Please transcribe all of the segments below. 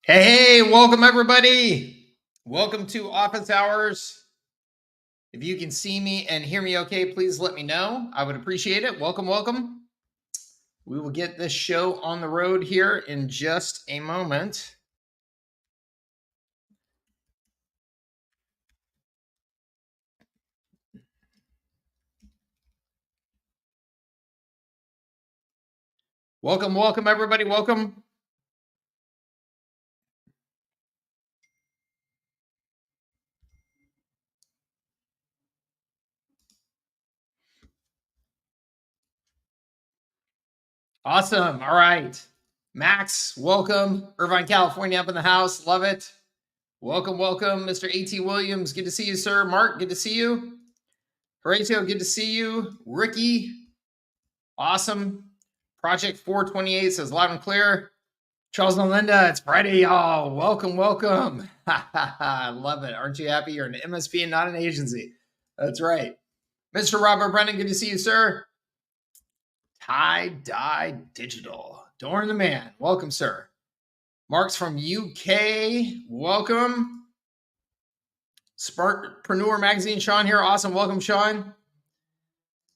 Hey, welcome everybody. Welcome to Office Hours. If you can see me and hear me okay, please let me know. I would appreciate it. Welcome. We will get this show on the road here in just a moment. Welcome everybody. Welcome. Awesome. All right. Max, welcome. Irvine, California up in the house. Love it. Welcome. Mr. A.T. Williams, good to see you, sir. Mark, good to see you. Horatio, good to see you. Ricky, awesome. Project 428 says loud and clear. Charles and Linda, it's Friday, y'all. Welcome. I love it. Aren't you happy you're an MSP and not an agency? That's right. Mr. Robert Brennan, good to see you, sir. Tie-dye Digital. Dorn the man. Welcome, sir. Mark's from UK. Welcome. Sparkpreneur Magazine, Sean here. Awesome. Welcome, Sean.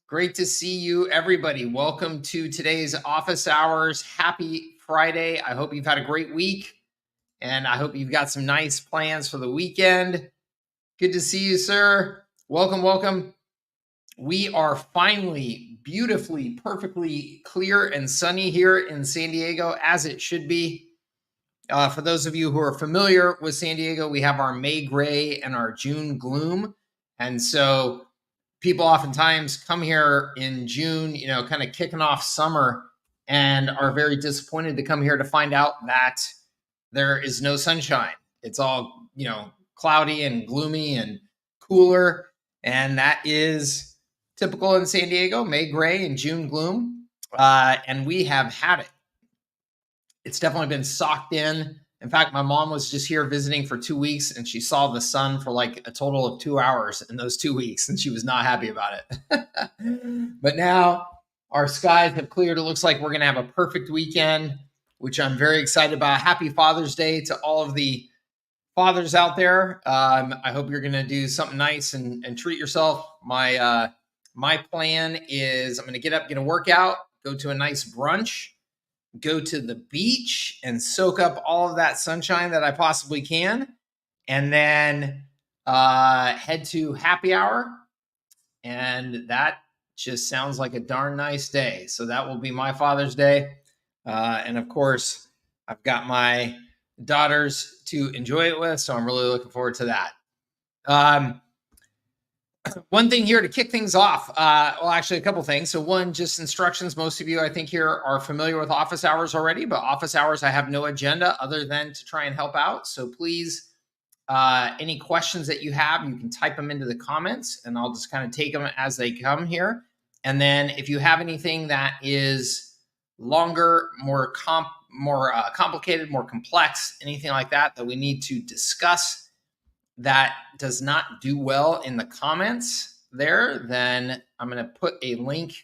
Great to see you, everybody. Welcome to today's Office Hours. Happy Friday. I hope you've had a great week, and I hope you've got some nice plans for the weekend. Good to see you, sir. Welcome. We are finally beautifully, perfectly clear and sunny here in San Diego, as it should be. For those of you who are familiar with San Diego, we have our May gray and our June gloom. And so people oftentimes come here in June, kind of kicking off summer, and are very disappointed to come here to find out that there is no sunshine. It's all, cloudy and gloomy and cooler. And that is typical in San Diego, May gray and June gloom. And we have had it. It's definitely been socked in. In fact, my mom was just here visiting for 2 weeks, and she saw the sun for like a total of 2 hours in those 2 weeks, and she was not happy about it. But now our skies have cleared. It looks like we're going to have a perfect weekend, which I'm very excited about. Happy Father's Day to all of the fathers out there. I hope you're going to do something nice and treat yourself. My plan is I'm going to get up, get a workout, go to a nice brunch, go to the beach and soak up all of that sunshine that I possibly can, and then head to happy hour. And that just sounds like a darn nice day. So that will be my Father's Day. And of course, I've got my daughters to enjoy it with. So I'm really looking forward to that. One thing here to kick things off. Well, actually, a couple things. So one, just instructions. Most of you, I think, here are familiar with Office Hours already, but Office Hours, I have no agenda other than to try and help out. So please, any questions that you have, you can type them into the comments, and I'll just kind of take them as they come here. And then if you have anything that is longer, more complicated, more complex, anything like that we need to discuss, that does not do well in the comments there, then I'm going to put a link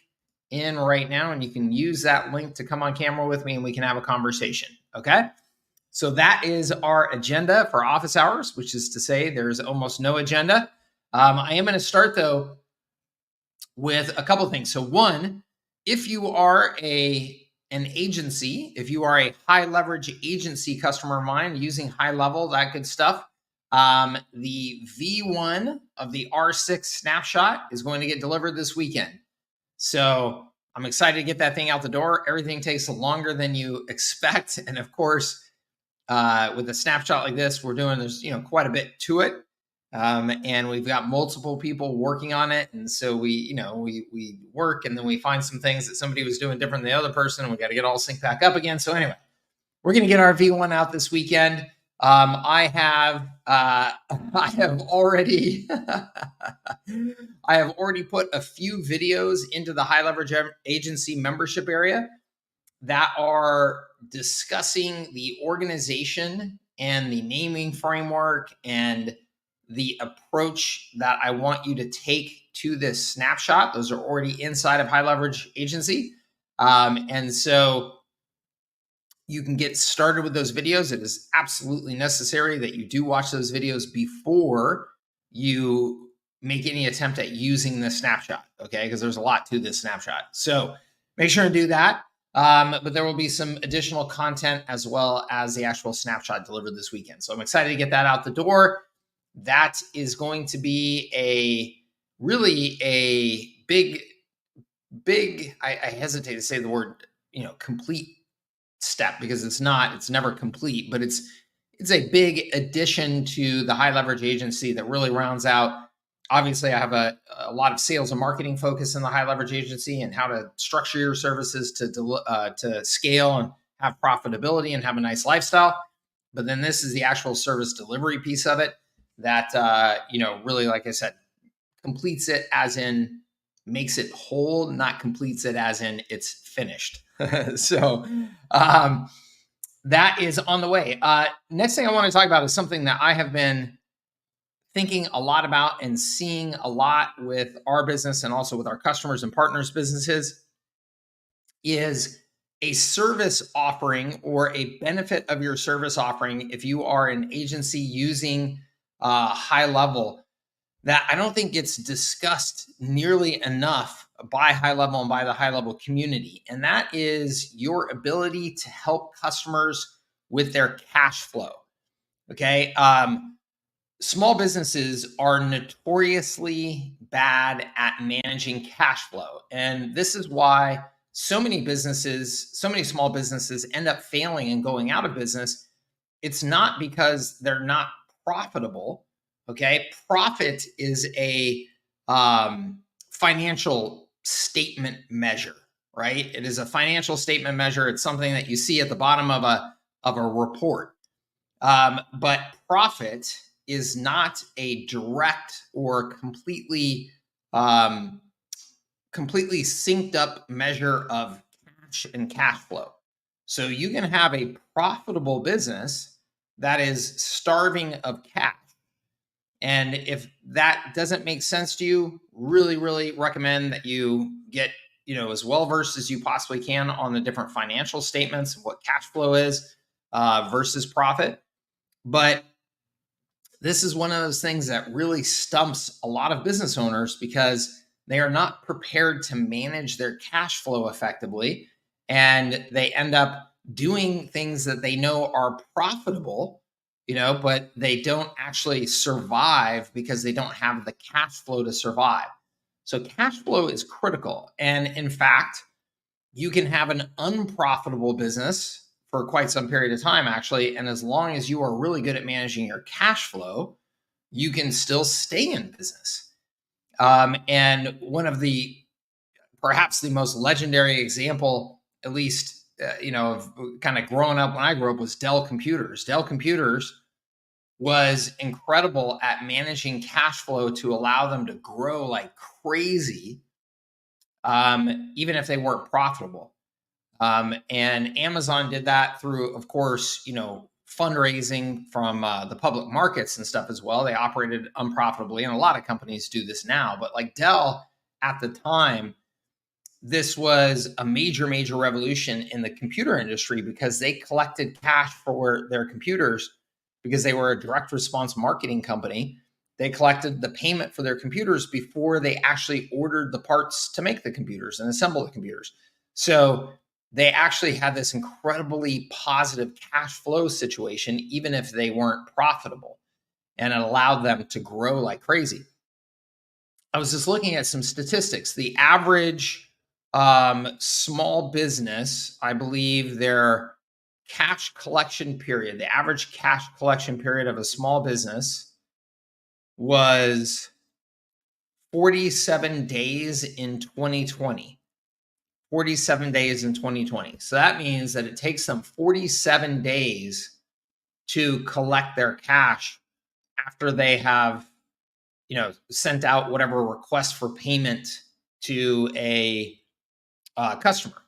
in right now, and you can use that link to come on camera with me and we can have a conversation. Okay. So that is our agenda for Office Hours, which is to say there's almost no agenda. I am going to start though with a couple things. So one, if you are an agency, if you are a high leverage agency customer of mine using HighLevel, that good stuff, the V1 of the R6 snapshot is going to get delivered this weekend. So I'm excited to get that thing out the door. Everything takes longer than you expect. And of course, with a snapshot like this, there's quite a bit to it. And we've got multiple people working on it. And so we work, and then we find some things that somebody was doing different than the other person, and we got to get all synced back up again. So anyway, we're going to get our V1 out this weekend. I have already put a few videos into the high leverage agency membership area that are discussing the organization and the naming framework and the approach that I want you to take to this snapshot. Those are already inside of high leverage agency. And so you can get started with those videos. It is absolutely necessary that you do watch those videos before you make any attempt at using the snapshot, okay? Because there's a lot to this snapshot. So make sure and do that. But there will be some additional content as well as the actual snapshot delivered this weekend. So I'm excited to get that out the door. That is going to be really a big, I hesitate to say the word, complete step, because it's never complete, but it's a big addition to the high leverage agency that really rounds out. Obviously, I have a lot of sales and marketing focus in the high leverage agency and how to structure your services to scale and have profitability and have a nice lifestyle. But then this is the actual service delivery piece of it that, really, like I said, completes it, as in makes it whole, not completes it as in it's finished. So that is on the way. Next thing I want to talk about is something that I have been thinking a lot about and seeing a lot with our business and also with our customers and partners' businesses, is a service offering or a benefit of your service offering if you are an agency using HighLevel, that I don't think gets discussed nearly enough by HighLevel and by the HighLevel community. And that is your ability to help customers with their cash flow. Okay. Small businesses are notoriously bad at managing cash flow. And this is why so many small businesses end up failing and going out of business. It's not because they're not profitable. Okay. Profit is a financial statement measure, right? It is a financial statement measure. It's something that you see at the bottom of a report. But profit is not a direct or completely synced up measure of cash and cash flow. So you can have a profitable business that is starving of cash. And if that doesn't make sense to you, really, really recommend that you get, as well versed as you possibly can on the different financial statements, what cash flow is versus profit. But this is one of those things that really stumps a lot of business owners because they are not prepared to manage their cash flow effectively. And they end up doing things that they know are profitable, but they don't actually survive because they don't have the cash flow to survive. So cash flow is critical. And in fact, you can have an unprofitable business for quite some period of time, actually. And as long as you are really good at managing your cash flow, you can still stay in business. And one of perhaps the most legendary example, at least, of kind of growing up when I grew up, was Dell Computers. Dell Computers was incredible at managing cash flow to allow them to grow like crazy, even if they weren't profitable. And Amazon did that through, of course, fundraising from the public markets and stuff as well. They operated unprofitably, and a lot of companies do this now. But like Dell at the time, this was a major, major revolution in the computer industry because they collected cash for their computers because they were a direct response marketing company. They collected the payment for their computers before they actually ordered the parts to make the computers and assemble the computers. So they actually had this incredibly positive cash flow situation, even if they weren't profitable, and it allowed them to grow like crazy. I was just looking at some statistics. The average small business, I believe their cash collection period, the average cash collection period of a small business was 47 days in 2020. 47 days in 2020. So that means that it takes them 47 days to collect their cash after they have, sent out whatever request for payment to a customer.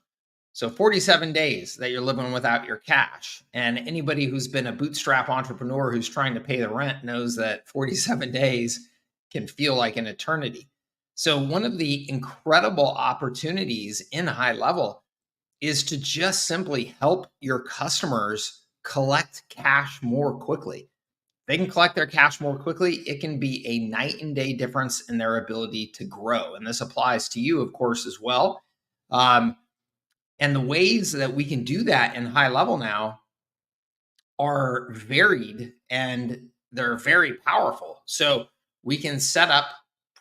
So 47 days that you're living without your cash. And anybody who's been a bootstrap entrepreneur who's trying to pay the rent knows that 47 days can feel like an eternity. So one of the incredible opportunities in HighLevel is to just simply help your customers collect cash more quickly. They can collect their cash more quickly. It can be a night and day difference in their ability to grow. And this applies to you, of course, as well. And the ways that we can do that in HighLevel now are varied and they're very powerful. So we can set up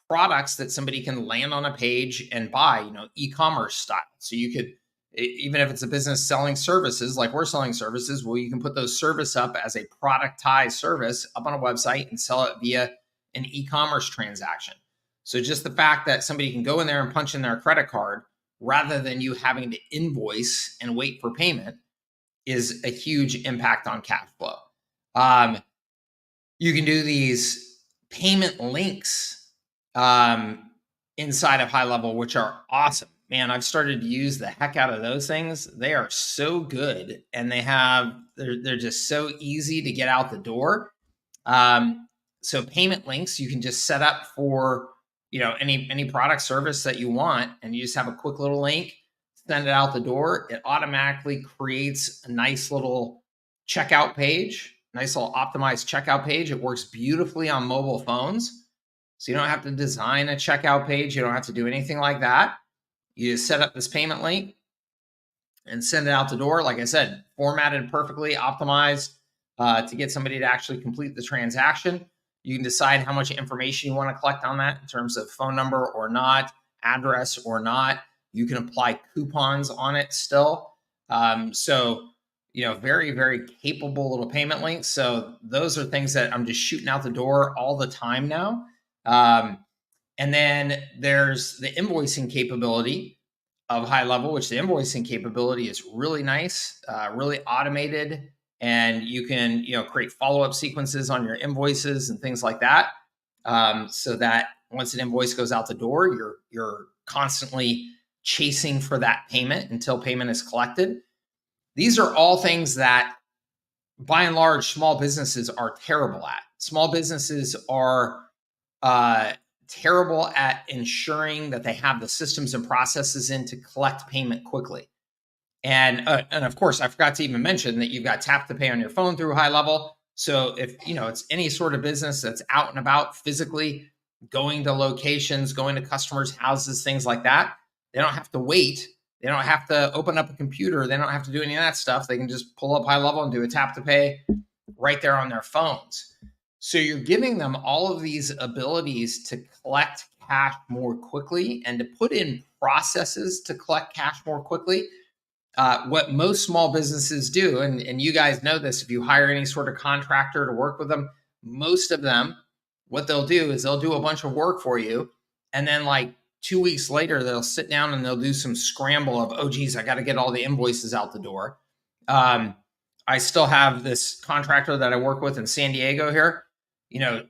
products that somebody can land on a page and buy, e-commerce style. So you could, even if it's a business selling services, like we're selling services, well, you can put those service up as a productized service up on a website and sell it via an e-commerce transaction. So just the fact that somebody can go in there and punch in their credit card rather than you having to invoice and wait for payment is a huge impact on cash flow. You can do these payment links inside of HighLevel, which are awesome. Man, I've started to use the heck out of those things. They are so good, and they're just so easy to get out the door. So payment links you can just set up for any product service that you want, and you just have a quick little link, send it out the door. It automatically creates a nice little checkout page, nice little optimized checkout page. It works beautifully on mobile phones. So you don't have to design a checkout page. You don't have to do anything like that. You just set up this payment link and send it out the door. Like I said, formatted perfectly, optimized to get somebody to actually complete the transaction. You can decide how much information you want to collect on that in terms of phone number or not, address or not. You can apply coupons on it still. So, very, very capable little payment links. So those are things that I'm just shooting out the door all the time now. And then there's the invoicing capability of HighLevel, which the invoicing capability is really nice, really automated. And you can, create follow-up sequences on your invoices and things like that. So that once an invoice goes out the door, you're constantly chasing for that payment until payment is collected. These are all things that, by and large, small businesses are terrible at. Small businesses are terrible at ensuring that they have the systems and processes in to collect payment quickly. And of course, I forgot to even mention that you've got tap to pay on your phone through HighLevel. So if it's any sort of business that's out and about physically, going to locations, going to customers' houses, things like that, they don't have to wait. They don't have to open up a computer. They don't have to do any of that stuff. They can just pull up HighLevel and do a tap to pay right there on their phones. So you're giving them all of these abilities to collect cash more quickly and to put in processes to collect cash more quickly. What most small businesses do, and you guys know this, if you hire any sort of contractor to work with them, most of them, what they'll do is they'll do a bunch of work for you. And then like 2 weeks later, they'll sit down and they'll do some scramble of, oh, geez, I got to get all the invoices out the door. I still have this contractor that I work with in San Diego here.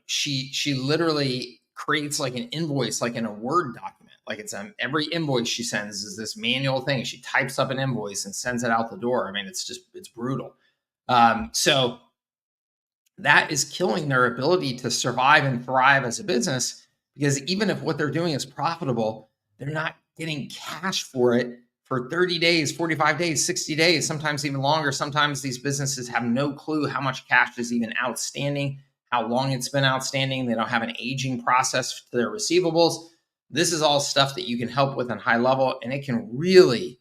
She literally creates like an invoice, like in a Word document. Like it's every invoice she sends is this manual thing. She types up an invoice and sends it out the door. I mean, it's brutal. So that is killing their ability to survive and thrive as a business, because even if what they're doing is profitable, they're not getting cash for it for 30 days, 45 days, 60 days, sometimes even longer. Sometimes these businesses have no clue how much cash is even outstanding, how long it's been outstanding. They don't have an aging process to their receivables. This is all stuff that you can help with on HighLevel, and it can really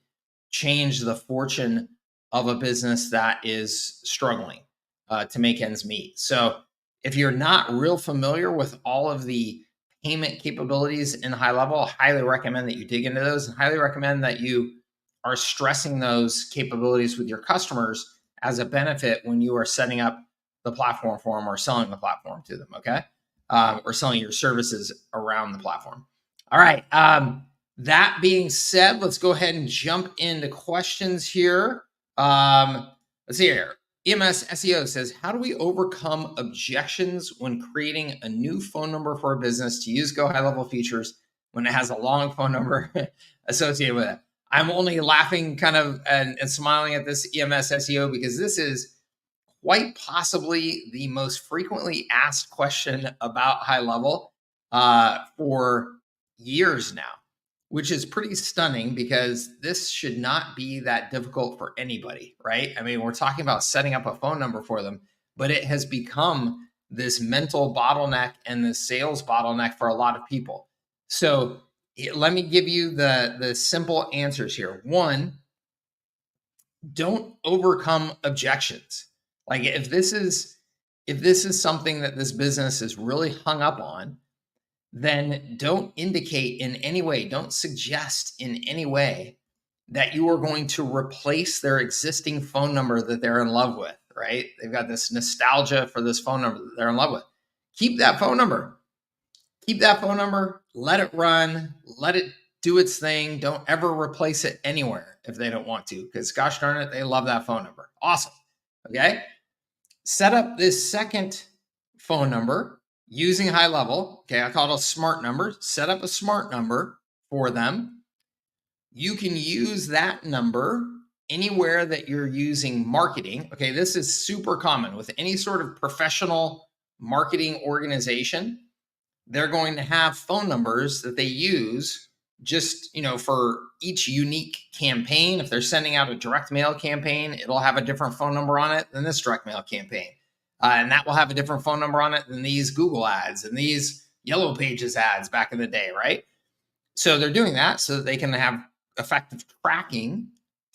change the fortune of a business that is struggling to make ends meet. So if you're not real familiar with all of the payment capabilities in HighLevel, I highly recommend that you dig into those, and highly recommend that you are stressing those capabilities with your customers as a benefit when you are setting up the platform for them or selling the platform to them, okay? Or selling your services around the platform. All right. That being said, let's go ahead and jump into questions here. Let's see here. EMS SEO says, how do we overcome objections when creating a new phone number for a business to use Go HighLevel features when it has a long phone number associated with it? I'm only laughing kind of and smiling at this EMS SEO because this is quite possibly the most frequently asked question about HighLevel for years now, which is pretty stunning because this should not be that difficult for anybody, right? I mean, we're talking about setting up a phone number for them, but it has become this mental bottleneck and the sales bottleneck for a lot of people. So let me give you the simple answers here. One, don't overcome objections. Like if this is something that this business is really hung up on, then don't indicate in any way, don't suggest in any way that you are going to replace their existing phone number that they're in love with, right? They've got this nostalgia for this phone number that they're in love with. Keep that phone number. Keep that phone number, let it run, let it do its thing. Don't ever replace it anywhere if they don't want to, because gosh darn it, they love that phone number. Awesome. Okay. Set up this second phone number using HighLevel. Okay. I call it a smart number. Set up a smart number for them. You can use that number anywhere that you're using marketing. Okay. This is super common with any sort of professional marketing organization. They're going to have phone numbers that they use just, for each unique campaign. If they're sending out a direct mail campaign, it'll have a different phone number on it than this direct mail campaign. And that will have a different phone number on it than these Google ads and these Yellow Pages ads back in the day, right? So they're doing that so that they can have effective tracking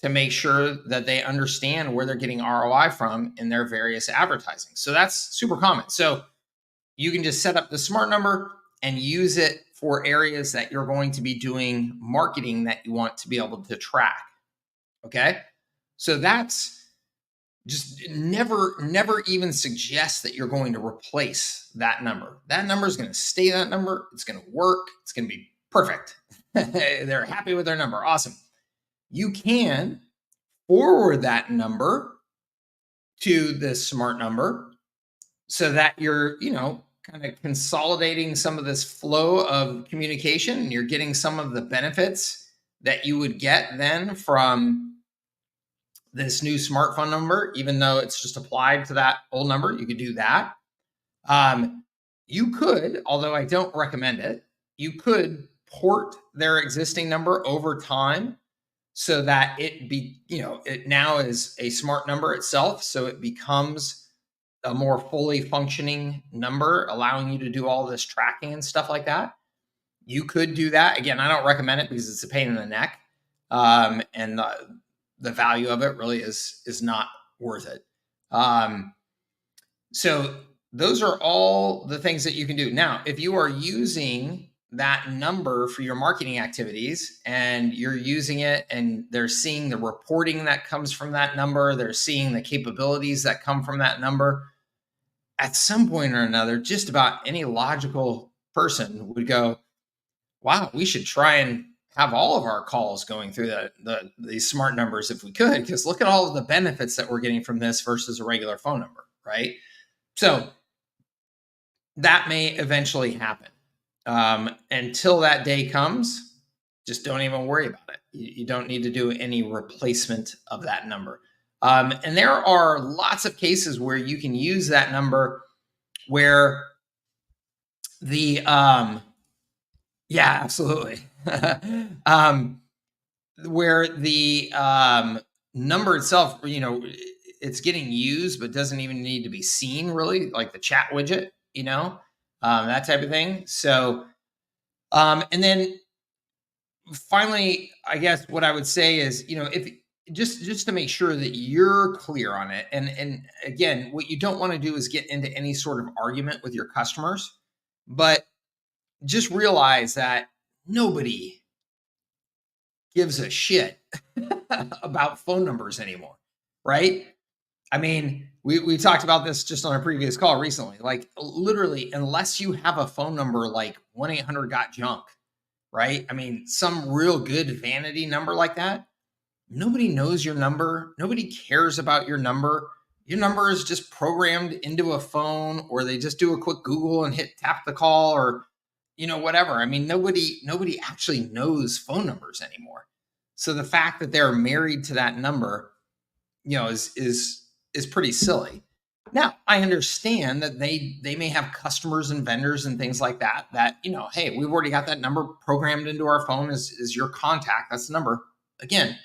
to make sure that they understand where they're getting ROI from in their various advertising. So that's super common. So you can just set up the smart number and use it for areas that you're going to be doing marketing that you want to be able to track. Okay. So that's just never even suggest that you're going to replace that number. That number is going to stay that number. It's going to work. It's going to be perfect. They're happy with their number. Awesome. You can forward that number to this smart number so that you're, kind of consolidating some of this flow of communication, and you're getting some of the benefits that you would get then from this new smartphone number, even though it's just applied to that old number. You could do that. You could, although I don't recommend it, you could port their existing number over time so that it now is a smart number itself. So it becomes a more fully functioning number, allowing you to do all this tracking and stuff like that. You could do that. Again, I don't recommend it because it's a pain in the neck. And the value of it really is not worth it. So those are all the things that you can do. Now, if you are using that number for your marketing activities and you're using it and they're seeing the reporting that comes from that number, they're seeing the capabilities that come from that number, at some point or another, just about any logical person would go, wow, we should try and have all of our calls going through these smart numbers if we could, because look at all of the benefits that we're getting from this versus a regular phone number, right? So that may eventually happen. Until that day comes, just don't even worry about it. You don't need to do any replacement of that number. And there are lots of cases where you can use that number where the, yeah, absolutely. Where the number itself, it's getting used, but doesn't even need to be seen really, like the chat widget, that type of thing. So, and then finally, I guess what I would say is, if just to make sure that you're clear on it. And again, what you don't want to do is get into any sort of argument with your customers, but just realize that nobody gives a shit about phone numbers anymore, right? I mean, we talked about this just on a previous call recently. Like literally, unless you have a phone number like 1-800-GOT-JUNK, right? I mean, some real good vanity number like that, nobody knows your number. Nobody cares about your number. Your number is just programmed into a phone, or they just do a quick Google and tap the call, or whatever. I mean, nobody actually knows phone numbers anymore. So the fact that they're married to that number, is pretty silly. Now, I understand that they may have customers and vendors and things like that, hey, we've already got that number programmed into our phone as your contact. That's the number. Again,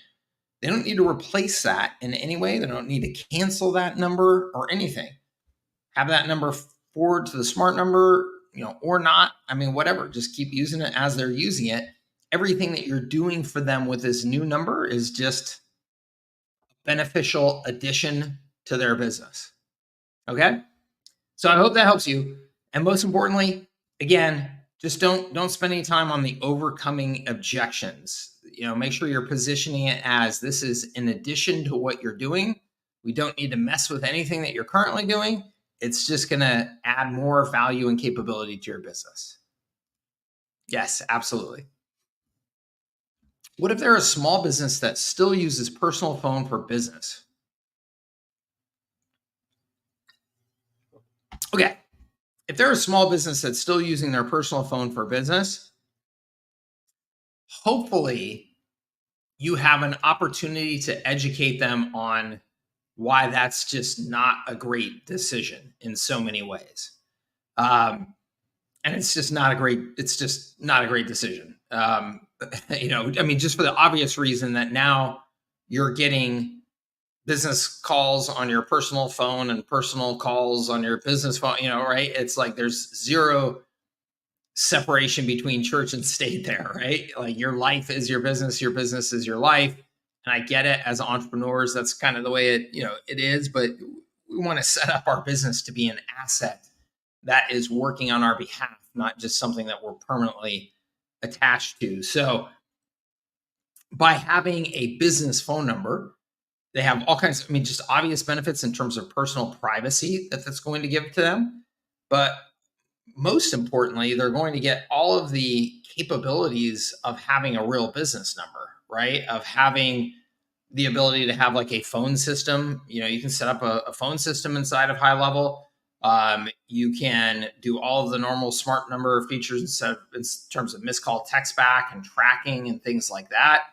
they don't need to replace that in any way. They don't need to cancel that number or anything. Have that number forward to the smart number, or not. I mean, whatever. Just keep using it as they're using it. Everything that you're doing for them with this new number is just beneficial addition to their business. Okay? So I hope that helps you. And most importantly, again, just don't spend any time on the overcoming objections. Make sure you're positioning it as this is in addition to what you're doing. We don't need to mess with anything that you're currently doing. It's just going to add more value and capability to your business. Yes, absolutely. What if they're a small business that still uses personal phone for business? Okay. If they're a small business that's still using their personal phone for business, hopefully you have an opportunity to educate them on why that's just not a great decision in so many ways. And it's just not a great decision. Just for the obvious reason that now you're getting business calls on your personal phone and personal calls on your business phone, right? It's like there's zero separation between church and state there, right? Like your life is your business is your life. And I get it, as entrepreneurs, that's kind of the way it is, but we want to set up our business to be an asset that is working on our behalf, not just something that we're permanently attached to. So by having a business phone number, they have all kinds of, just obvious benefits in terms of personal privacy that's going to give to them. But most importantly, they're going to get all of the capabilities of having a real business number, right? Of having the ability to have like a phone system. You can set up a phone system inside of HighLevel. You can do all of the normal smart number features in terms of missed call text back and tracking and things like that.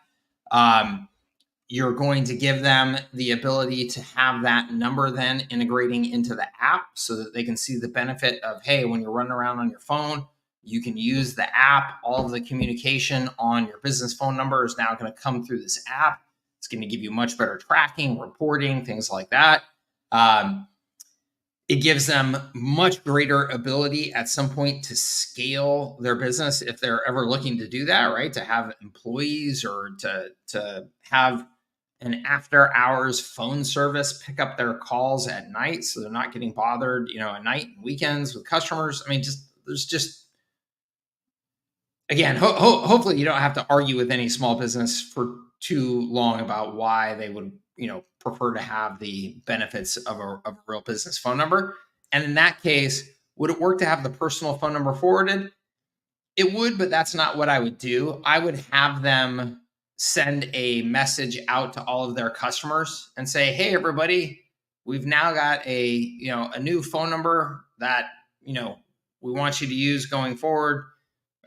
You're going to give them the ability to have that number then integrating into the app so that they can see the benefit of, hey, when you're running around on your phone, you can use the app. All of the communication on your business phone number is now going to come through this app. It's going to give you much better tracking, reporting, things like that. It gives them much greater ability at some point to scale their business if they're ever looking to do that, right? To have employees or to have an after hours phone service pick up their calls at night so they're not getting bothered, at night and weekends with customers. Again, hopefully you don't have to argue with any small business for too long about why they would, prefer to have the benefits of a real business phone number. And in that case, would it work to have the personal phone number forwarded? It would, but that's not what I would do. I would have them send a message out to all of their customers and say, hey, everybody, we've now got a new phone number that, we want you to use going forward,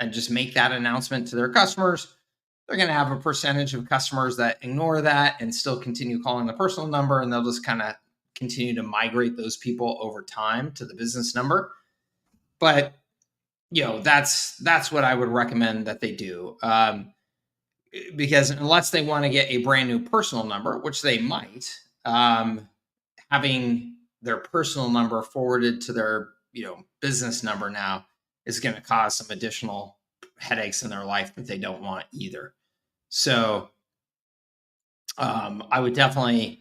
and just make that announcement to their customers. They're going to have a percentage of customers that ignore that and still continue calling the personal number, and they'll just kind of continue to migrate those people over time to the business number. But that's what I would recommend that they do. Because unless they want to get a brand new personal number, which they might, having their personal number forwarded to their business number now is going to cause some additional headaches in their life that they don't want either. So I would definitely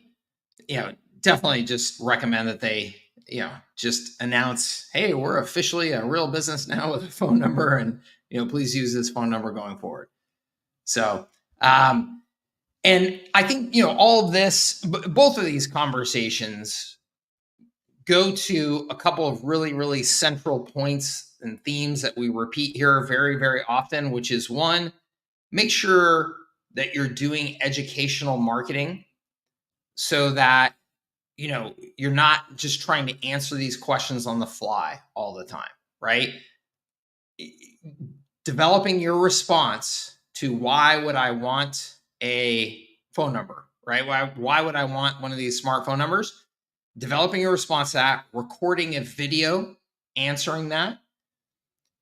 just recommend that they just announce, hey, we're officially a real business now with a phone number, and please use this phone number going forward. So and I think all of this, both of these conversations go to a couple of really, really central points and themes that we repeat here very, very often, which is one, make sure that you're doing educational marketing so that you're not just trying to answer these questions on the fly all the time, right? Developing your response to why would I want a phone number, right? Why would I want one of these smartphone numbers? developing a response to that, recording a video, answering that,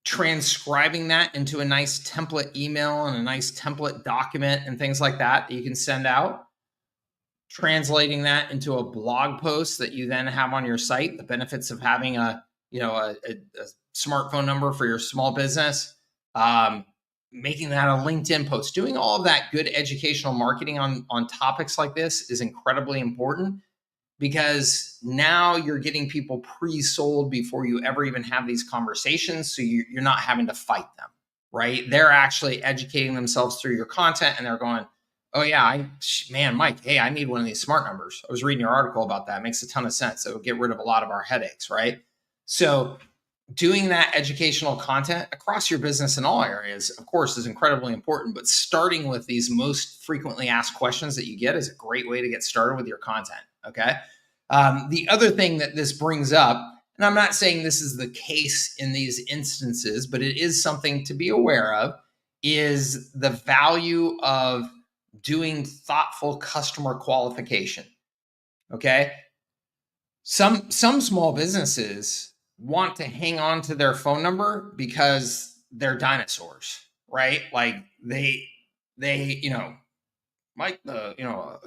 transcribing that into a nice template email and a nice template document and things like that that you can send out, translating that into a blog post that you then have on your site, the benefits of having a smartphone number for your small business, making that a LinkedIn post, doing all of that good educational marketing on topics like this is incredibly important, because now you're getting people pre-sold before you ever even have these conversations. So you're not having to fight them, right? They're actually educating themselves through your content, and they're going, oh yeah, Mike, hey, I need one of these smart numbers. I was reading your article about that. It makes a ton of sense. It would get rid of a lot of our headaches, right? So doing that educational content across your business in all areas, of course, is incredibly important. But starting with these most frequently asked questions that you get is a great way to get started with your content, okay? The other thing that this brings up, and I'm not saying this is the case in these instances, but it is something to be aware of, is the value of doing thoughtful customer qualification, okay? Some small businesses want to hang on to their phone number because they're dinosaurs, right? Like they Mike, a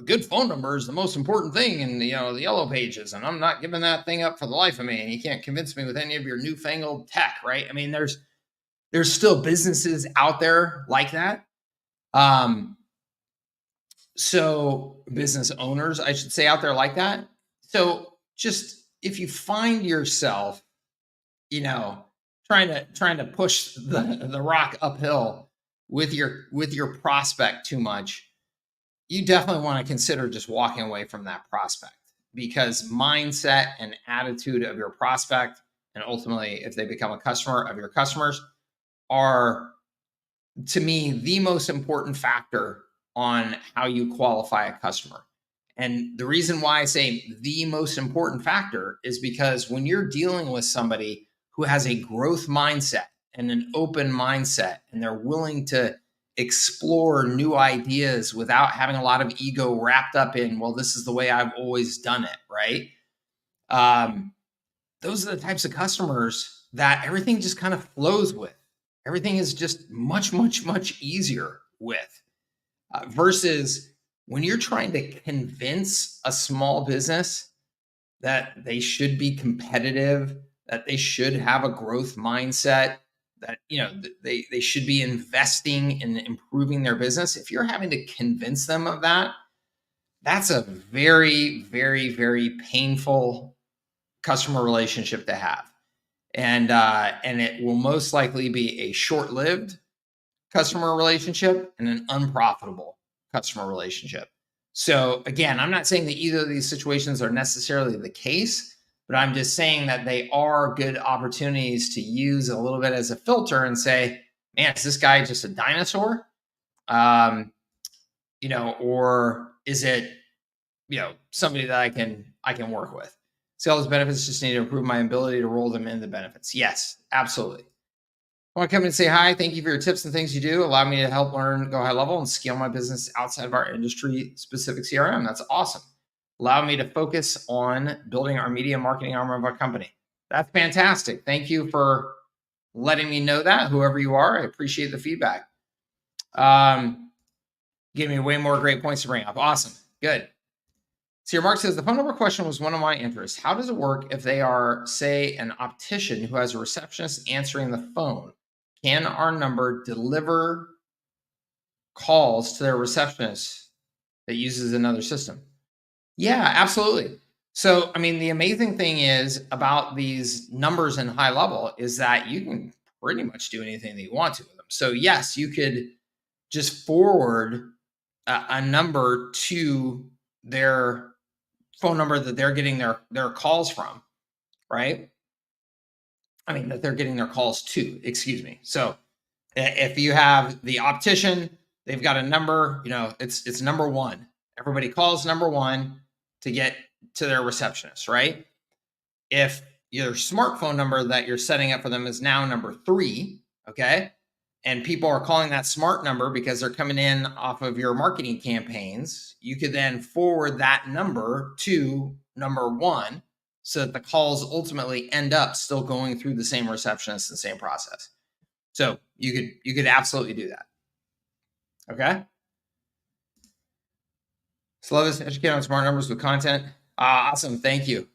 good phone number is the most important thing in the yellow pages, and I'm not giving that thing up for the life of me. And you can't convince me with any of your newfangled tech, right? I mean, there's still businesses out there like that. So business owners, I should say, out there like that. So just if you find yourself, trying to push the rock uphill with your prospect too much, you definitely want to consider just walking away from that prospect, because mindset and attitude of your prospect, and ultimately if they become a customer of your customers, are, to me, the most important factor on how you qualify a customer. And the reason why I say the most important factor is because when you're dealing with somebody who has a growth mindset and an open mindset, and they're willing to explore new ideas without having a lot of ego wrapped up in, well, this is the way I've always done it, right? Those are the types of customers that everything just kind of flows with. Everything is just much, much, much easier with. Versus when you're trying to convince a small business that they should be competitive, that they should have a growth mindset, that they should be investing in improving their business. If you're having to convince them of that, that's a very, very, very painful customer relationship to have. And it will most likely be a short-lived customer relationship and an unprofitable customer relationship. So again, I'm not saying that either of these situations are necessarily the case, but I'm just saying that they are good opportunities to use a little bit as a filter and say, man, is this guy just a dinosaur? Or is it, somebody that I can work with? Sales benefits just need to improve my ability to roll them into benefits. Yes, absolutely. I want to come in and say hi. Thank you for your tips and things you do. Allow me to help learn, go high level, and scale my business outside of our industry specific CRM. That's awesome. Allow me to focus on building our media marketing arm of our company. That's fantastic. Thank you for letting me know that, whoever you are. I appreciate the feedback. Give me way more great points to bring up. Awesome. Good. So Mark says, the phone number question was one of my interests. How does it work if they are, say, an optician who has a receptionist answering the phone? Can our number deliver calls to their receptionist that uses another system? Yeah, absolutely. So, I mean, the amazing thing is about these numbers in HighLevel is that you can pretty much do anything that you want to with them. So yes, you could just forward a number to their phone number that they're getting their calls from, right? I mean, that they're getting their calls to, excuse me. So if you have the optician, they've got a number, it's number one. Everybody calls number one to get to their receptionist, right? If your smartphone number that you're setting up for them is now number 3, okay? and people are calling that smart number because they're coming in off of your marketing campaigns, you could then forward that number to number one so that the calls ultimately end up still going through the same receptionist, the same process. So you could absolutely do that. Okay. So love this, educate on smart numbers with content. Awesome. Thank you.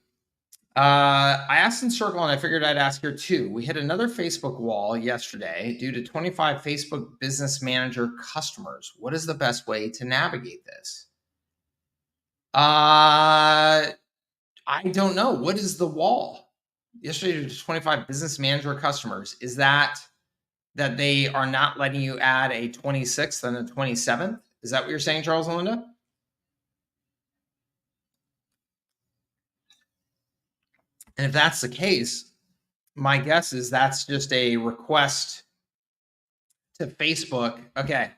I asked in circle and I figured I'd ask here too. We hit another Facebook wall yesterday due to 25 Facebook business manager customers. What is the best way to navigate this? I don't know. What is the wall? Yesterday to 25 business manager customers. Is that they are not letting you add a 26th and a 27th? Is that what you're saying, Charles and Linda? And if that's the case, my guess is that's just a request to Facebook. Okay.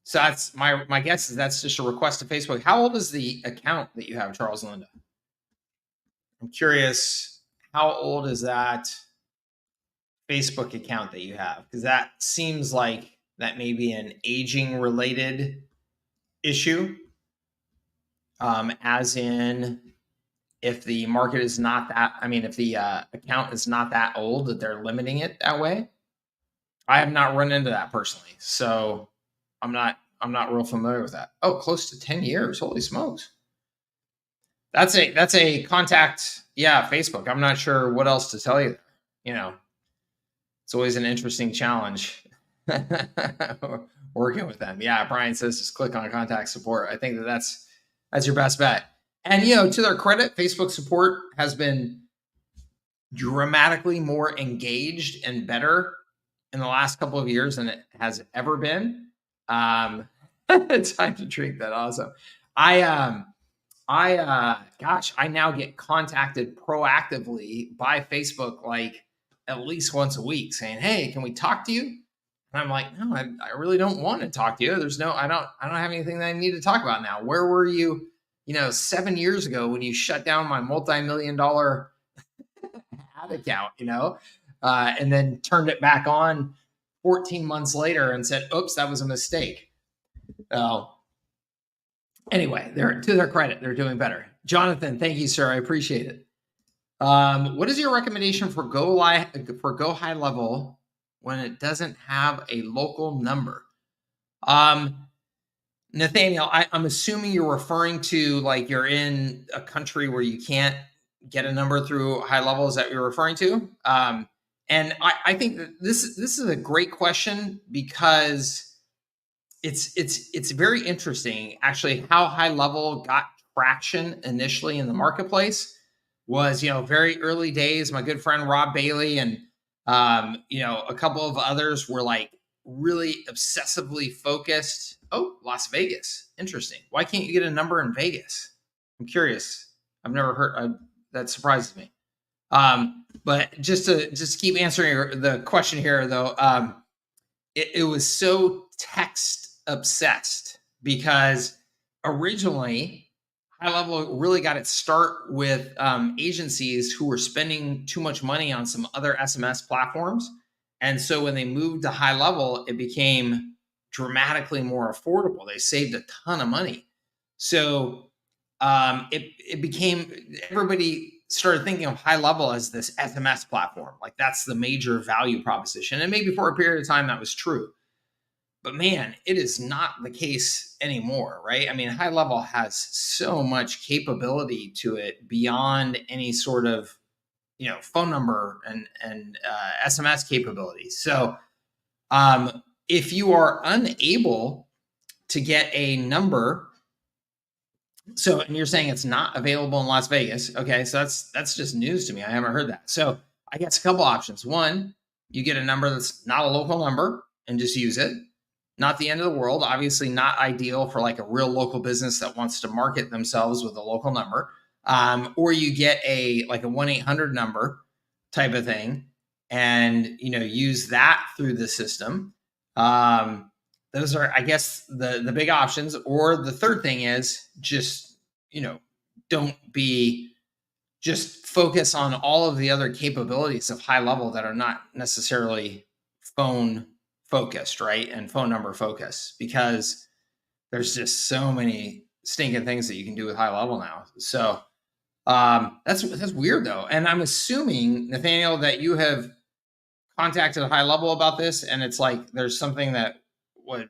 So that's my guess is that's just a request to Facebook. How old is the account that you have, Charles and Linda? I'm curious, how old is that Facebook account that you have? Because that seems like that may be an aging related issue. As in, if the market is not that, I mean, if the account is not that old that they're limiting it that way. I have not run into that personally, so I'm not real familiar with that. Oh, close to 10 years. Holy smokes. That's a contact. Yeah, Facebook. I'm not sure what else to tell you. You know, it's always an interesting challenge working with them. Yeah, Brian says just click on contact support. I think that's your best bet. And to their credit, Facebook support has been dramatically more engaged and better in the last couple of years than it has ever been. Time to drink that. Awesome. I now get contacted proactively by Facebook like at least once a week saying, hey, can we talk to you? And I'm like, no, I really don't want to talk to you. There's no, I don't have anything that I need to talk about now. Where were you, 7 years ago when you shut down my multi-million-dollar ad account, and then turned it back on 14 months later and said, oops, that was a mistake. Anyway, to their credit, they're doing better. Jonathan, thank you, sir. I appreciate it. What is your recommendation for go high level when it doesn't have a local number? Nathaniel, I'm assuming you're referring to like you're in a country where you can't get a number through high level. Is that what you're referring to? And I think that this is a great question because it's very interesting actually how high level got traction initially in the marketplace was very early days. My good friend Rob Bailey and a couple of others were like really obsessively focused. Oh, Las Vegas. Interesting. Why can't you get a number in Vegas? I'm curious. I've never heard that surprises me. But just to keep answering the question here though, it was so text obsessed because originally high level really got its start with agencies who were spending too much money on some other SMS platforms. And so when they moved to high level, it became dramatically more affordable. They saved a ton of money. So it became, everybody started thinking of high level as this SMS platform. Like that's the major value proposition. And maybe for a period of time that was true. But man, it is not the case anymore, right? I mean, high level has so much capability to it beyond any sort of, phone number and SMS capabilities. So if you are unable to get a number, and you're saying it's not available in Las Vegas, okay, so that's just news to me. I haven't heard that. So I guess a couple options. One, you get a number that's not a local number and just use it. Not the end of the world. Obviously not ideal for like a real local business that wants to market themselves with a local number. Or you get a 1-800 number type of thing and, use that through the system. Those are, I guess, the big options. Or the third thing is just, just focus on all of the other capabilities of high level that are not necessarily phone focused, right? And phone number focused, because there's just so many stinking things that you can do with HighLevel now. So that's weird though. And I'm assuming, Nathaniel, that you have contacted HighLevel about this, and it's like there's something that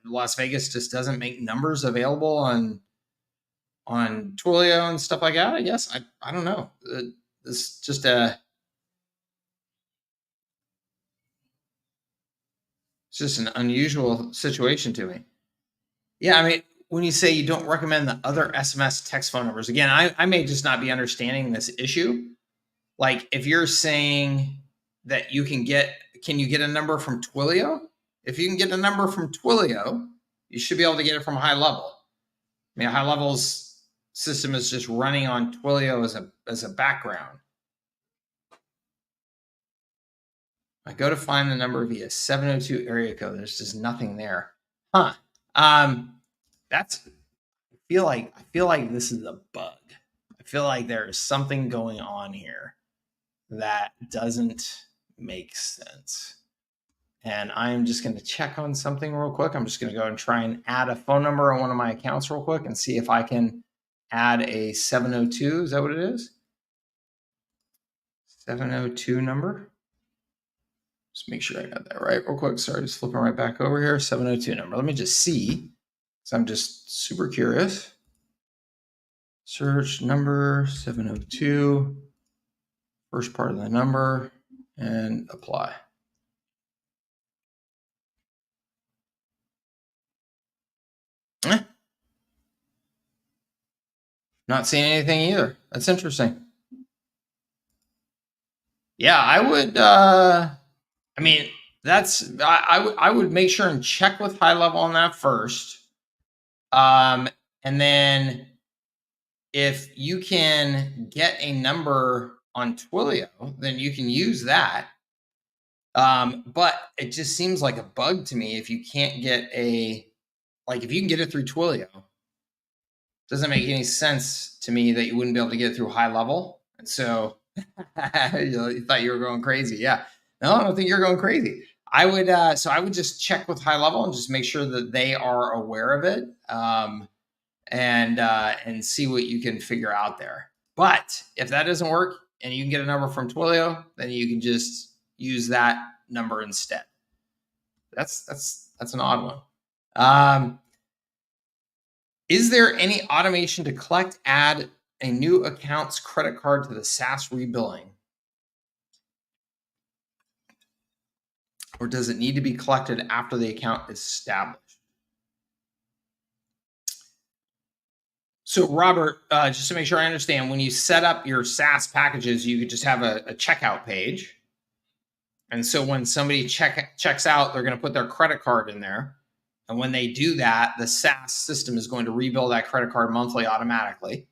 Las Vegas just doesn't make numbers available on Twilio and stuff like that. I guess I don't know. It's just it's just an unusual situation to me. Yeah, I mean, when you say you don't recommend the other SMS text phone numbers, again, I may just not be understanding this issue. Like if you're saying that you can get a number from Twilio? If you can get a number from Twilio, you should be able to get it from HighLevel. I mean, HighLevel's system is just running on Twilio as a background. I go to find the number via 702 area code. There's just nothing there. Huh. I feel like this is a bug. I feel like there's something going on here that doesn't make sense. And I'm just going to check on something real quick. I'm just going to go and try and add a phone number on one of my accounts real quick and see if I can add a 702. Is that what it is? 702 number. Just make sure I got that right real quick. Sorry, just flipping right back over here. 702 number. Let me just see. So I'm just super curious. Search number 702. First part of the number and apply. Not seeing anything either. That's interesting. Yeah, I would. I mean, I would make sure and check with HighLevel on that first, and then if you can get a number on Twilio, then you can use that. But it just seems like a bug to me if you can't get if you can get it through Twilio. Doesn't make any sense to me that you wouldn't be able to get it through HighLevel. And so you thought you were going crazy. Yeah. No, I don't think you're going crazy. I would just check with HighLevel and just make sure that they are aware of it. And see what you can figure out there. But if that doesn't work and you can get a number from Twilio, then you can just use that number instead. That's an odd one. Is there any automation to add a new account's credit card to the SaaS rebilling? Or does it need to be collected after the account is established? So Robert, just to make sure I understand, when you set up your SaaS packages, you could just have a checkout page. And so when somebody checks out, they're going to put their credit card in there. And when they do that, the SaaS system is going to rebill that credit card monthly automatically.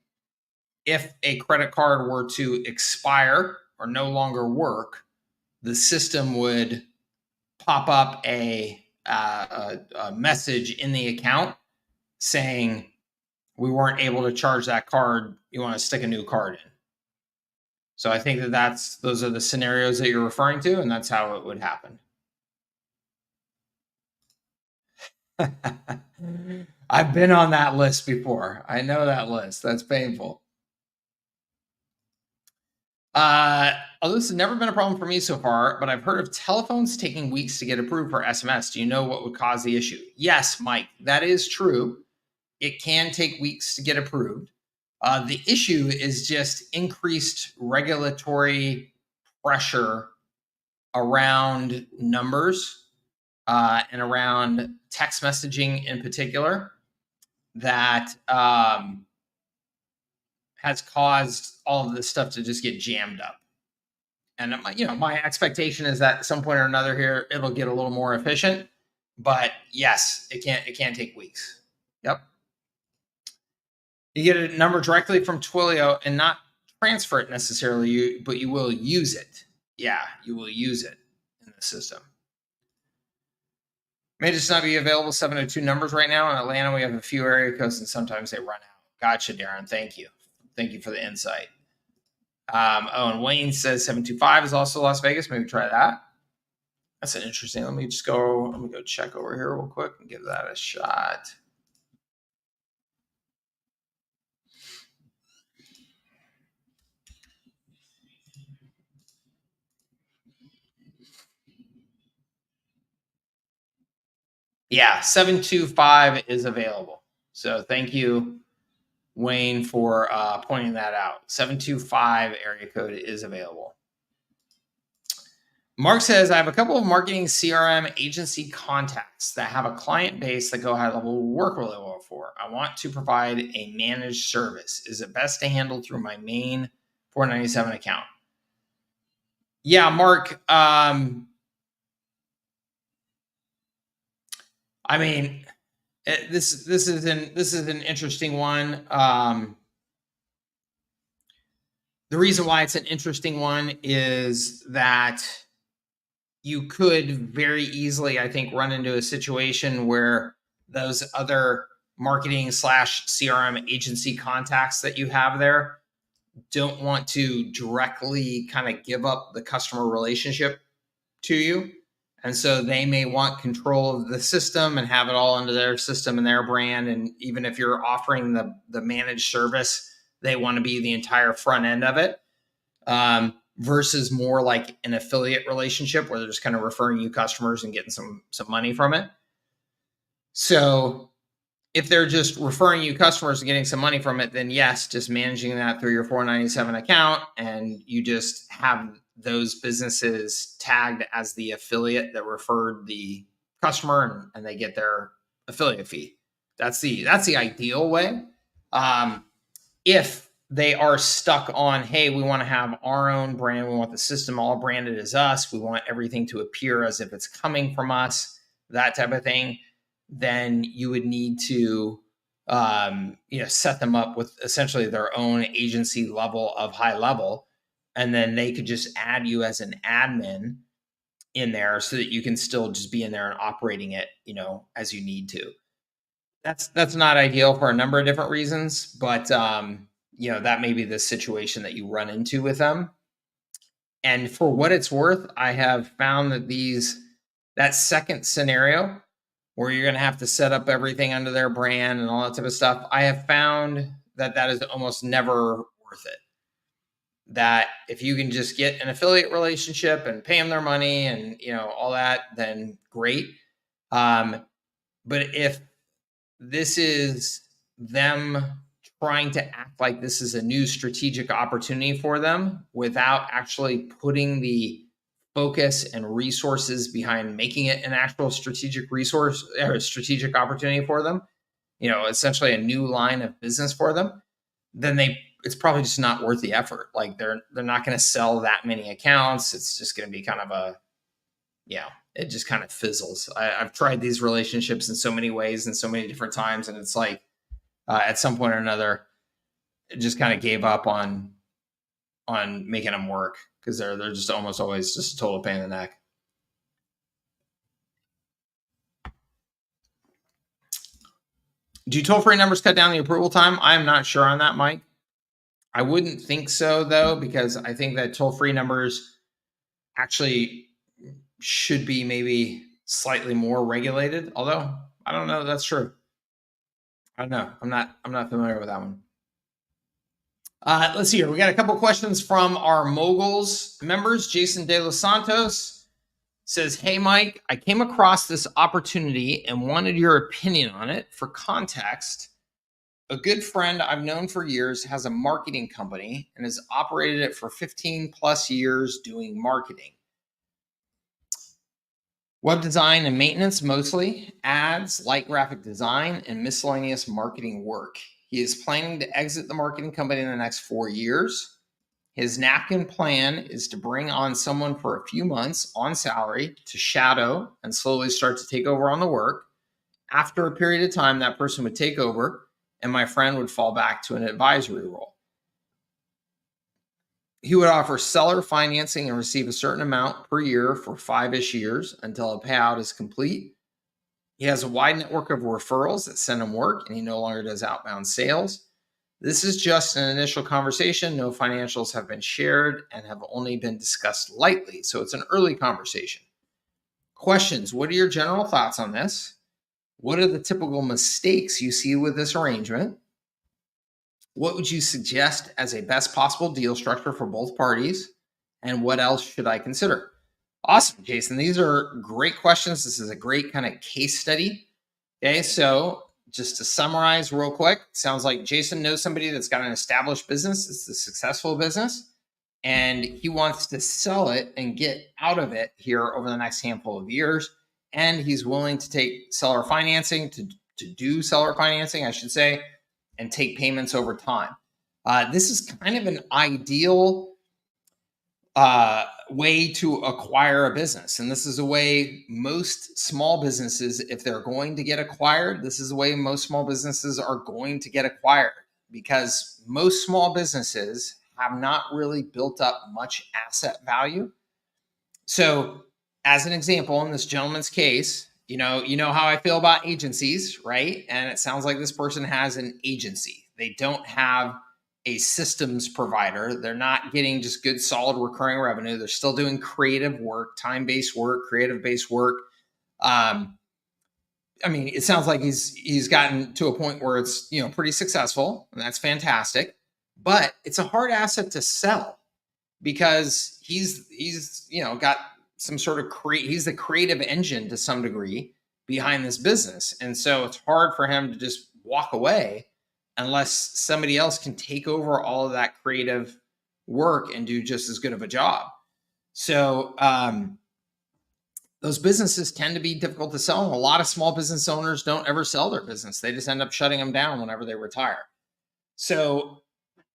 If a credit card were to expire or no longer work, the system would pop up a message in the account saying, we weren't able to charge that card. You want to stick a new card in. So I think those are the scenarios that you're referring to, and that's how it would happen. I've been on that list before. I know that list. That's painful. Although this has never been a problem for me so far, but I've heard of telephones taking weeks to get approved for SMS. Do you know what would cause the issue? Yes, Mike, that is true. It can take weeks to get approved. The issue is just increased regulatory pressure around numbers and around text messaging in particular that has caused all of this stuff to just get jammed up. And my expectation is that at some point or another here, it'll get a little more efficient. But yes, it can take weeks. Yep. You get a number directly from Twilio and not transfer it necessarily, but you will use it. Yeah, you will use it in the system. May just not be available 702 numbers right now. In Atlanta, we have a few area codes and sometimes they run out. Gotcha, Darren. Thank you. Thank you for the insight. And Wayne says 725 is also Las Vegas. Maybe try that. That's an interesting. Let me go check over here real quick and give that a shot. Yeah, 725 is available. So thank you, Wayne, for pointing that out. 725 area code is available. Mark says, I have a couple of marketing CRM agency contacts that have a client base that go HighLevel work really well for. I want to provide a managed service. Is it best to handle through my main 497 account? Yeah, Mark. I mean, this is an interesting one. The reason why it's an interesting one is that you could very easily, I think, run into a situation where those other marketing / CRM agency contacts that you have there don't want to directly kind of give up the customer relationship to you. And so they may want control of the system and have it all under their system and their brand. And even if you're offering the managed service, they want to be the entire front end of it. Versus more like an affiliate relationship where they're just kind of referring you customers and getting some money from it. So if they're just referring you customers and getting some money from it, then yes, just managing that through your 497 account, and you just have those businesses tagged as the affiliate that referred the customer, and they get their affiliate fee. That's the ideal way. If they are stuck on, hey, we want to have our own brand, we want the system all branded as us, we want everything to appear as if it's coming from us, that type of thing, then you would need to set them up with essentially their own agency level of HighLevel, and then they could just add you as an admin in there so that you can still just be in there and operating it, as you need to. That's not ideal for a number of different reasons, but that may be the situation that you run into with them. And for what it's worth, I have found that that second scenario where you're going to have to set up everything under their brand and all that type of stuff, I have found that is almost never worth it. That if you can just get an affiliate relationship and pay them their money and all that, then great. But if this is them trying to act like this is a new strategic opportunity for them without actually putting the focus and resources behind making it an actual strategic resource or a strategic opportunity for them, essentially a new line of business for them, then it's probably just not worth the effort. Like they're not going to sell that many accounts. It's just going to be kind of it just kind of fizzles. I've tried these relationships in so many ways and so many different times, and it's like at some point or another, it just kind of gave up on making them work because they're just almost always just a total pain in the neck. Do toll-free numbers cut down the approval time? I'm not sure on that, Mike. I wouldn't think so, though, because I think that toll-free numbers actually should be maybe slightly more regulated. Although I don't know if that's true. I don't know. I'm not familiar with that one. Let's see here. We got a couple questions from our Moguls members. Jason De Los Santos says, hey, Mike, I came across this opportunity and wanted your opinion on it. For context, a good friend I've known for years has a marketing company and has operated it for 15 plus years doing marketing. Web design and maintenance mostly, ads, light graphic design, and miscellaneous marketing work. He is planning to exit the marketing company in the next 4 years. His napkin plan is to bring on someone for a few months on salary to shadow and slowly start to take over on the work. After a period of time, that person would take over and my friend would fall back to an advisory role. He would offer seller financing and receive a certain amount per year for 5-ish years until a payout is complete. He has a wide network of referrals that send him work, and he no longer does outbound sales. This is just an initial conversation. No financials have been shared and have only been discussed lightly, so it's an early conversation. Questions. What are your general thoughts on this? What are the typical mistakes you see with this arrangement? What would you suggest as a best possible deal structure for both parties? And what else should I consider? Awesome, Jason. These are great questions. This is a great kind of case study. Okay, so just to summarize real quick, sounds like Jason knows somebody that's got an established business. It's a successful business, and he wants to sell it and get out of it here over the next handful of years. And he's willing to take seller financing, to do seller financing, I should say, and take payments over time. This is kind of an ideal way to acquire a business. And this is a way most small businesses, if they're going to get acquired, this is the way most small businesses are going to get acquired, because most small businesses have not really built up much asset value. So as an example, in this gentleman's case, you know how I feel about agencies, right? And it sounds like this person has an agency. They don't have a systems provider. They're not getting just good, solid recurring revenue. They're still doing creative work, time-based work, creative-based work. I mean, it sounds like he's gotten to a point where it's, pretty successful, and that's fantastic. But it's a hard asset to sell, because he's got some sort of he's the creative engine to some degree behind this business. And so it's hard for him to just walk away unless somebody else can take over all of that creative work and do just as good of a job. So those businesses tend to be difficult to sell. And a lot of small business owners don't ever sell their business. They just end up shutting them down whenever they retire. So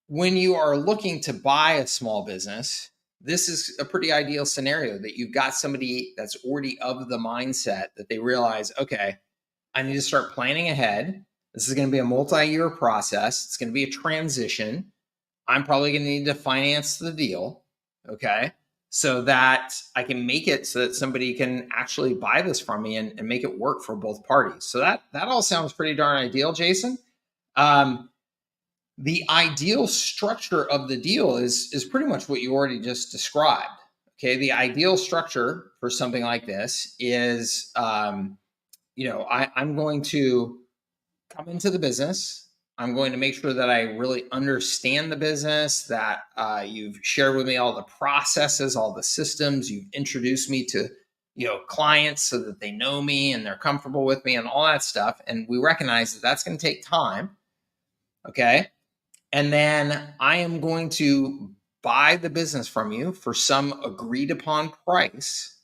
when you are looking to buy a small business, this is a pretty ideal scenario, that you've got somebody that's already of the mindset that they realize, okay, I need to start planning ahead. This is going to be a multi-year process. It's going to be a transition. I'm probably going to need to finance the deal, okay, so that I can make it so that somebody can actually buy this from me and make it work for both parties. So that all sounds pretty darn ideal, Jason. The ideal structure of the deal is pretty much what you already just described. Okay, the ideal structure for something like this is, I'm going to come into the business. I'm going to make sure that I really understand the business, that you've shared with me all the processes, all the systems. You've introduced me to, clients so that they know me and they're comfortable with me and all that stuff. And we recognize that that's going to take time. Okay. And then I am going to buy the business from you for some agreed upon price.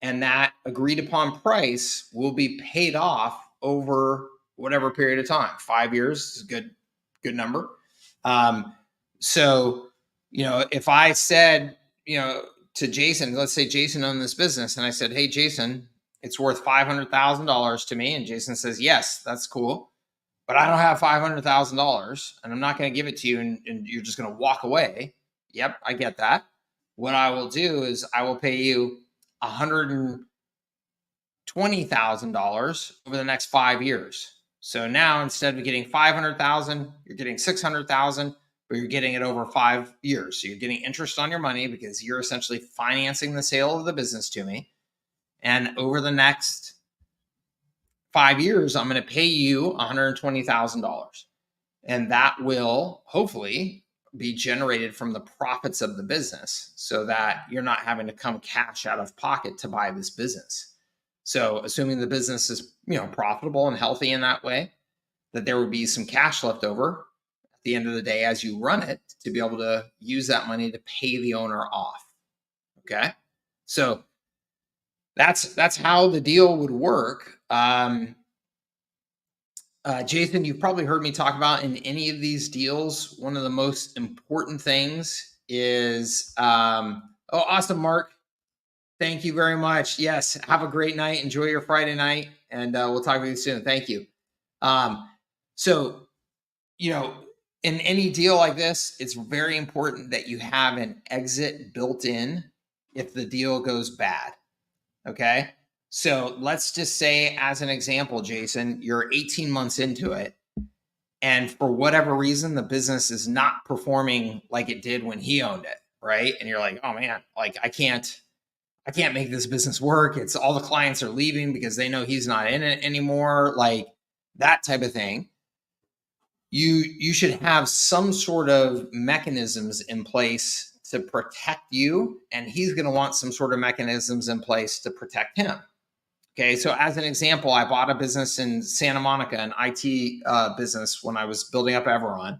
And that agreed upon price will be paid off over whatever period of time. 5 years is a good number. So, if I said, to Jason, let's say Jason owned this business, and I said, hey, Jason, it's worth $500,000 to me. And Jason says, yes, that's cool, but I don't have $500,000, and I'm not going to give it to you, and you're just going to walk away. Yep, I get that. What I will do is I will pay you $120,000 over the next 5 years. So now, instead of getting $500,000, you're getting $600,000, but you're getting it over 5 years. So you're getting interest on your money because you're essentially financing the sale of the business to me. And over the next 5 years, I'm going to pay you $120,000. And that will hopefully be generated from the profits of the business, so that you're not having to come cash out of pocket to buy this business. So assuming the business is, profitable and healthy in that way, that there would be some cash left over at the end of the day as you run it to be able to use that money to pay the owner off. Okay. So that's how the deal would work. Jason, you've probably heard me talk about, in any of these deals, one of the most important things is, awesome, Mark. Thank you very much. Yes. Have a great night. Enjoy your Friday night, and we'll talk with you soon. Thank you. So, in any deal like this, it's very important that you have an exit built in if the deal goes bad. Okay. So let's just say, as an example, Jason, you're 18 months into it, and for whatever reason, the business is not performing like it did when he owned it. Right. And you're like, oh man, like I can't I can't make this business work. It's all the clients are leaving because they know he's not in it anymore. Like that type of thing. You should have some sort of mechanisms in place to protect you, and he's going to want some sort of mechanisms in place to protect him. Okay, so as an example, I bought a business in Santa Monica, an IT business, when I was building up Everon.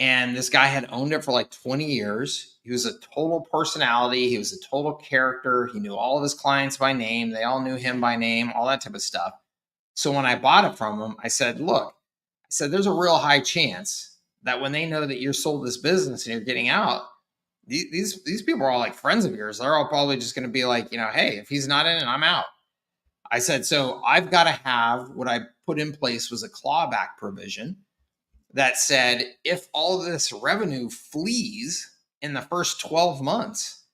And this guy had owned it for like 20 years. He was a total personality. He was a total character. He knew all of his clients by name. They all knew him by name, all that type of stuff. So when I bought it from him, I said, look, I said, there's a real high chance that when they know that you're sold this business and you're getting out, these people are all like friends of yours. They're all probably just going to be like, hey, if he's not in it, I'm out. I said, so I've got to have, what I put in place was a clawback provision that said, if all of this revenue flees in the first 12 months,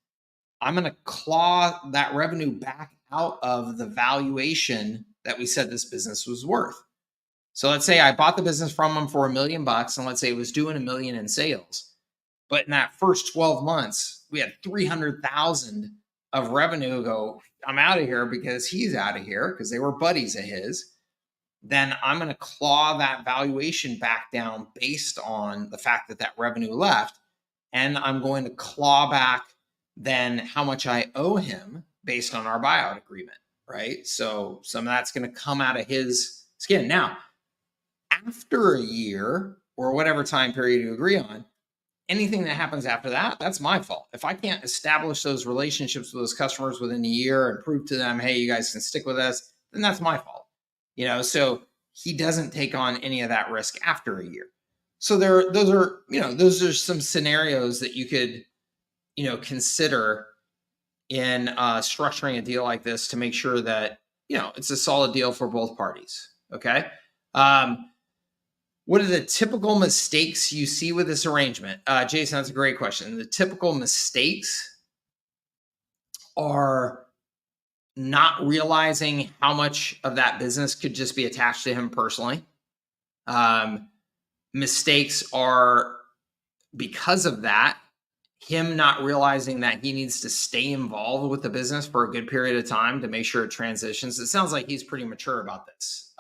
I'm going to claw that revenue back out of the valuation that we said this business was worth. So let's say I bought the business from him for $1 million, and let's say it was doing $1 million in sales. But in that first 12 months, we had 300,000 of revenue go, I'm out of here because he's out of here because they were buddies of his. Then I'm going to claw that valuation back down based on the fact that that revenue left. And I'm going to claw back then how much I owe him based on our buyout agreement, right? So some of that's going to come out of his skin. Now, after a year or whatever time period you agree on, anything that happens after that, that's my fault. If I can't establish those relationships with those customers within a year and prove to them, hey, you guys can stick with us, then that's my fault. So he doesn't take on any of that risk after a year. So those are some scenarios that you could, consider in structuring a deal like this to make sure that, it's a solid deal for both parties. Okay. What are the typical mistakes you see with this arrangement? Jason, that's a great question. The typical mistakes are not realizing how much of that business could just be attached to him personally. Mistakes are, because of that, him not realizing that he needs to stay involved with the business for a good period of time to make sure it transitions. It sounds like he's pretty mature about this,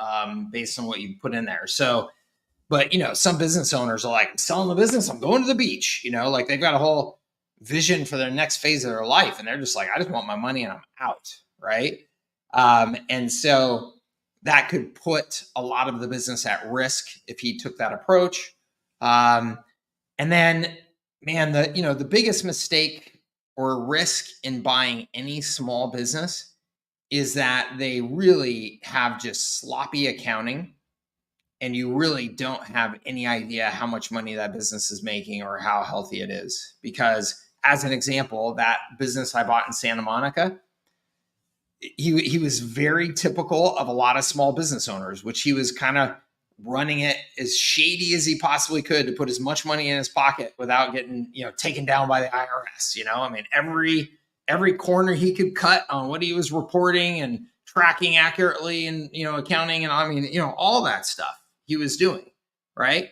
based on what you put in there. So, but some business owners are like, I'm selling the business, I'm going to the beach, like they've got a whole vision for their next phase of their life. And they're just like, I just want my money and I'm out. Right. And so that could put a lot of the business at risk if he took that approach. And then, man, the biggest mistake or risk in buying any small business is that they really have just sloppy accounting, and you really don't have any idea how much money that business is making or how healthy it is. Because as an example, that business I bought in Santa Monica, he was very typical of a lot of small business owners, which he was kind of running it as shady as he possibly could to put as much money in his pocket without getting, taken down by the IRS. I mean, every corner he could cut on what he was reporting and tracking accurately and, accounting. And I mean, all that stuff he was doing. Right.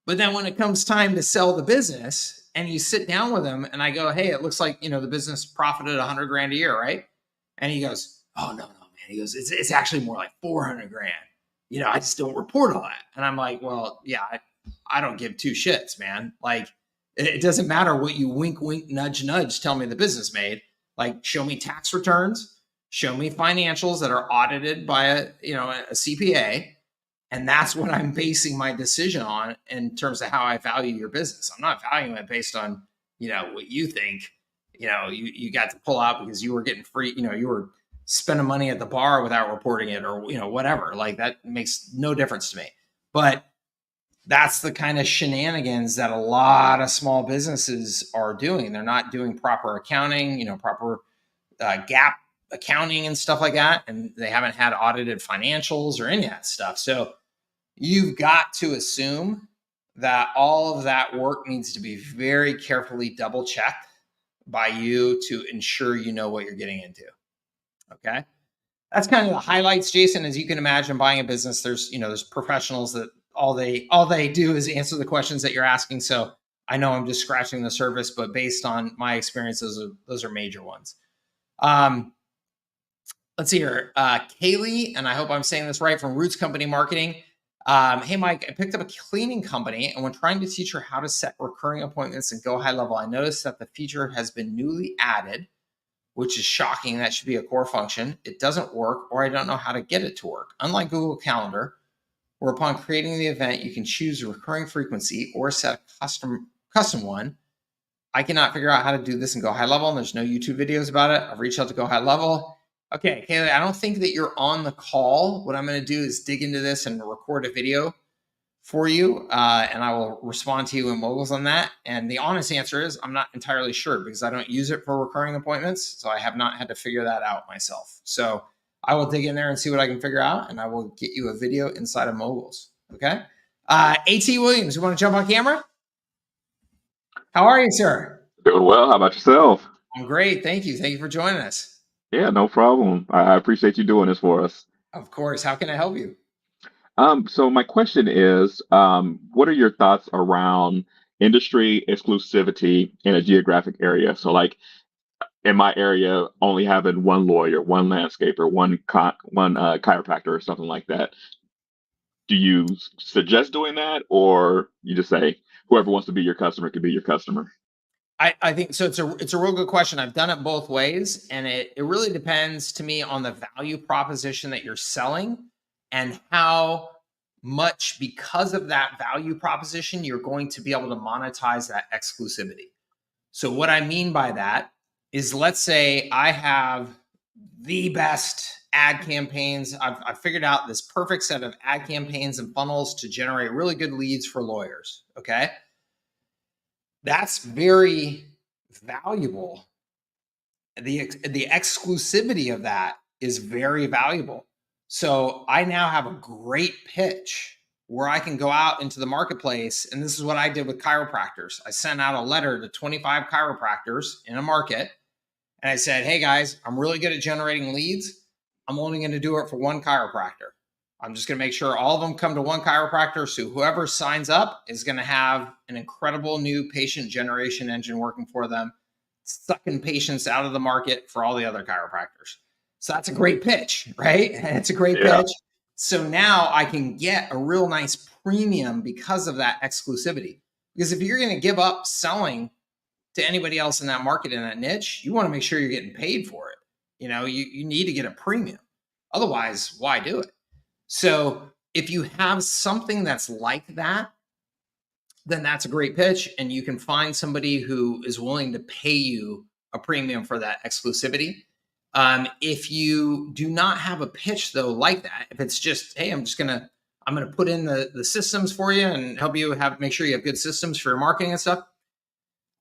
But then when it comes time to sell the business and you sit down with him and I go, hey, it looks like, the business profited $100,000 a year. Right. And he goes, oh, no, man. He goes, it's actually more like 400 grand. I just don't report all that. And I'm like, well, yeah, I don't give two shits, man. Like, it doesn't matter what you wink, wink, nudge, nudge, tell me the business made. Like, show me tax returns, show me financials that are audited by a CPA. And that's what I'm basing my decision on in terms of how I value your business. I'm not valuing it based on, what you think, you got to pull out because you were getting free, you were spending money at the bar without reporting it or, whatever. Like, that makes no difference to me. But that's the kind of shenanigans that a lot of small businesses are doing. They're not doing proper accounting, proper GAAP accounting and stuff like that. And they haven't had audited financials or any of that stuff. So you've got to assume that all of that work needs to be very carefully double checked by you to ensure you know what you're getting into. Okay. That's kind of the highlights, Jason. As you can imagine, buying a business, there's professionals that all they do is answer the questions that you're asking. So I know I'm just scratching the surface, but based on my experience, those are major ones. Let's see here. Kaylee, and I hope I'm saying this right, from Roots Company Marketing. Hey, Mike, I picked up a cleaning company, and when trying to teach her how to set recurring appointments and go high level, I noticed that the feature has been newly added, which is shocking. That should be a core function. It doesn't work, or I don't know how to get it to work. Unlike Google Calendar, where upon creating the event, you can choose a recurring frequency or set a custom one. I cannot figure out how to do this and go high level, and there's no YouTube videos about it. I've reached out to go high level. Okay, Kaylee, I don't think that you're on the call. What I'm going to do is dig into this and record a video for you, and I will respond to you in moguls on that. And the honest answer is I'm not entirely sure because I don't use it for recurring appointments, so I have not had to figure that out myself. So I will dig in there and see what I can figure out, and I will get you a video inside of moguls. Okay. A.T. Williams, you want to jump on camera? How are you, sir? Doing well. How about yourself? I'm great. Thank you. Thank you for joining us. Yeah, no problem. I appreciate you doing this for us. Of course. How can I help you? So my question is, what are your thoughts around industry exclusivity in a geographic area? So, like in my area, only having one lawyer, one landscaper, one chiropractor, or something like that. Do you suggest doing that, or you just say whoever wants to be your customer can be your customer? I think so. It's a real good question. I've done it both ways, and it really depends to me on the value proposition that you're selling and how much, because of that value proposition, you're going to be able to monetize that exclusivity. So what I mean by that is, let's say I have the best ad campaigns. I've figured out this perfect set of ad campaigns and funnels to generate really good leads for lawyers. Okay. That's very valuable. The exclusivity of that is very valuable. So I now have a great pitch where I can go out into the marketplace. And this is what I did with chiropractors. I sent out a letter to 25 chiropractors in a market. And I said, hey guys, I'm really good at generating leads. I'm only going to do it for one chiropractor. I'm just going to make sure all of them come to one chiropractor. So whoever signs up is going to have an incredible new patient generation engine working for them, sucking patients out of the market for all the other chiropractors. So that's a great pitch, right? It's a great Yeah. pitch. So now I can get a real nice premium because of that exclusivity. Because if you're going to give up selling to anybody else in that market, in that niche, you want to make sure you're getting paid for it. You need to get a premium. Otherwise, why do it? So if you have something that's like that, then that's a great pitch, and you can find somebody who is willing to pay you a premium for that exclusivity. If you do not have a pitch though like that, if it's just, hey, I'm gonna put in the systems for you and help you make sure you have good systems for your marketing and stuff,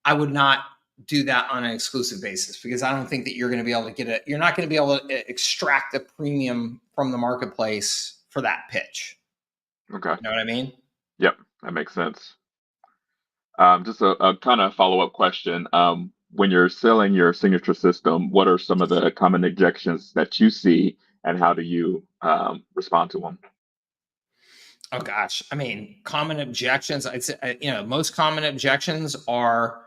I would not do that on an exclusive basis, because I don't think that you're going to be able to you're not going to be able to extract a premium from the marketplace for that pitch. Okay. You know what I mean? Yep, that makes sense. Just a kind of follow-up question. When you're selling your signature system, what are some of the common objections that you see, and how do you respond to them? Oh gosh, I mean, common objections. I'd say, most common objections are,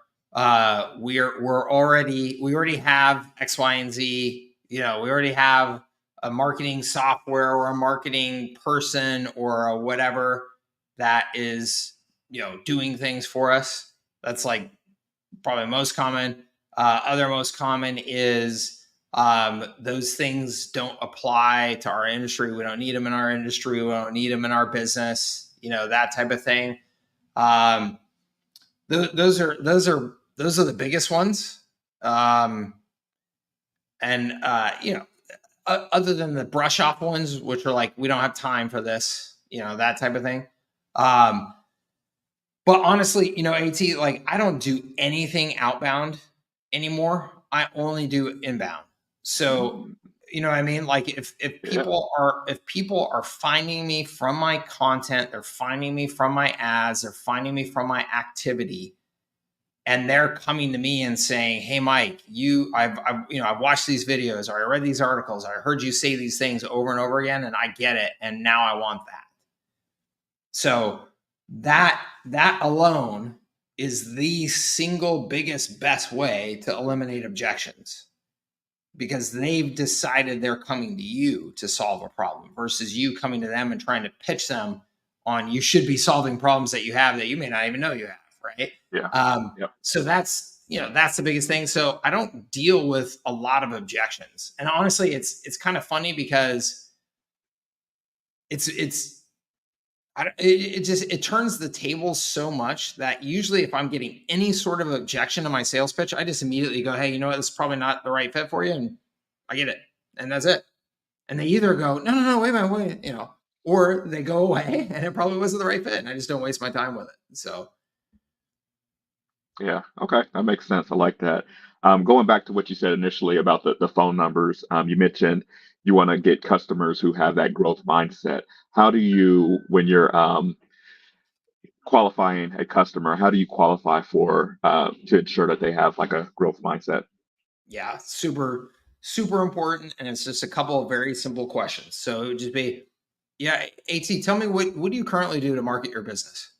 we already have X, Y, and Z. We already have a marketing software or a marketing person or a whatever that is, doing things for us. That's like probably most common. Other most common is, those things don't apply to our industry. We don't need them in our industry. We don't need them in our business. That type of thing. Those are the biggest ones. And other than the brush off ones, which are like, we don't have time for this. That type of thing. But honestly, AT, like, I don't do anything outbound anymore. I only do inbound. So, Mm, you know what I mean? Like, if yeah. people are finding me from my content, they're finding me from my ads, they're finding me from my activity, and they're coming to me and saying, "Hey, Mike, I've watched these videos, or I read these articles, or I heard you say these things over and over again, and I get it, and now I want that." So that alone is the single biggest best way to eliminate objections. because they've decided they're coming to you to solve a problem versus you coming to them and trying to pitch them on you should be solving problems that you have that you may not even know you have, right? Yeah. Yep. So that's the biggest thing. So I don't deal with a lot of objections, and honestly, it's kind of funny because it's it turns the tables so much that usually if I'm getting any sort of objection to my sales pitch, I just immediately go, hey, you know what, this is probably not the right fit for you, and I get it, and that's it. And they either go, no, no, no, wait a minute, wait, or they go away, and it probably wasn't the right fit, and I just don't waste my time with it. So Yeah. Okay. That makes sense. I like that. Going back to what you said initially about the phone numbers, you mentioned you want to get customers who have that growth mindset. How do you, when you're qualifying a customer, how do you qualify for to ensure that they have like a growth mindset? yeah, super, super important, and it's just a couple of very simple questions. So it would just be, yeah, At, tell me what do you currently do to market your business?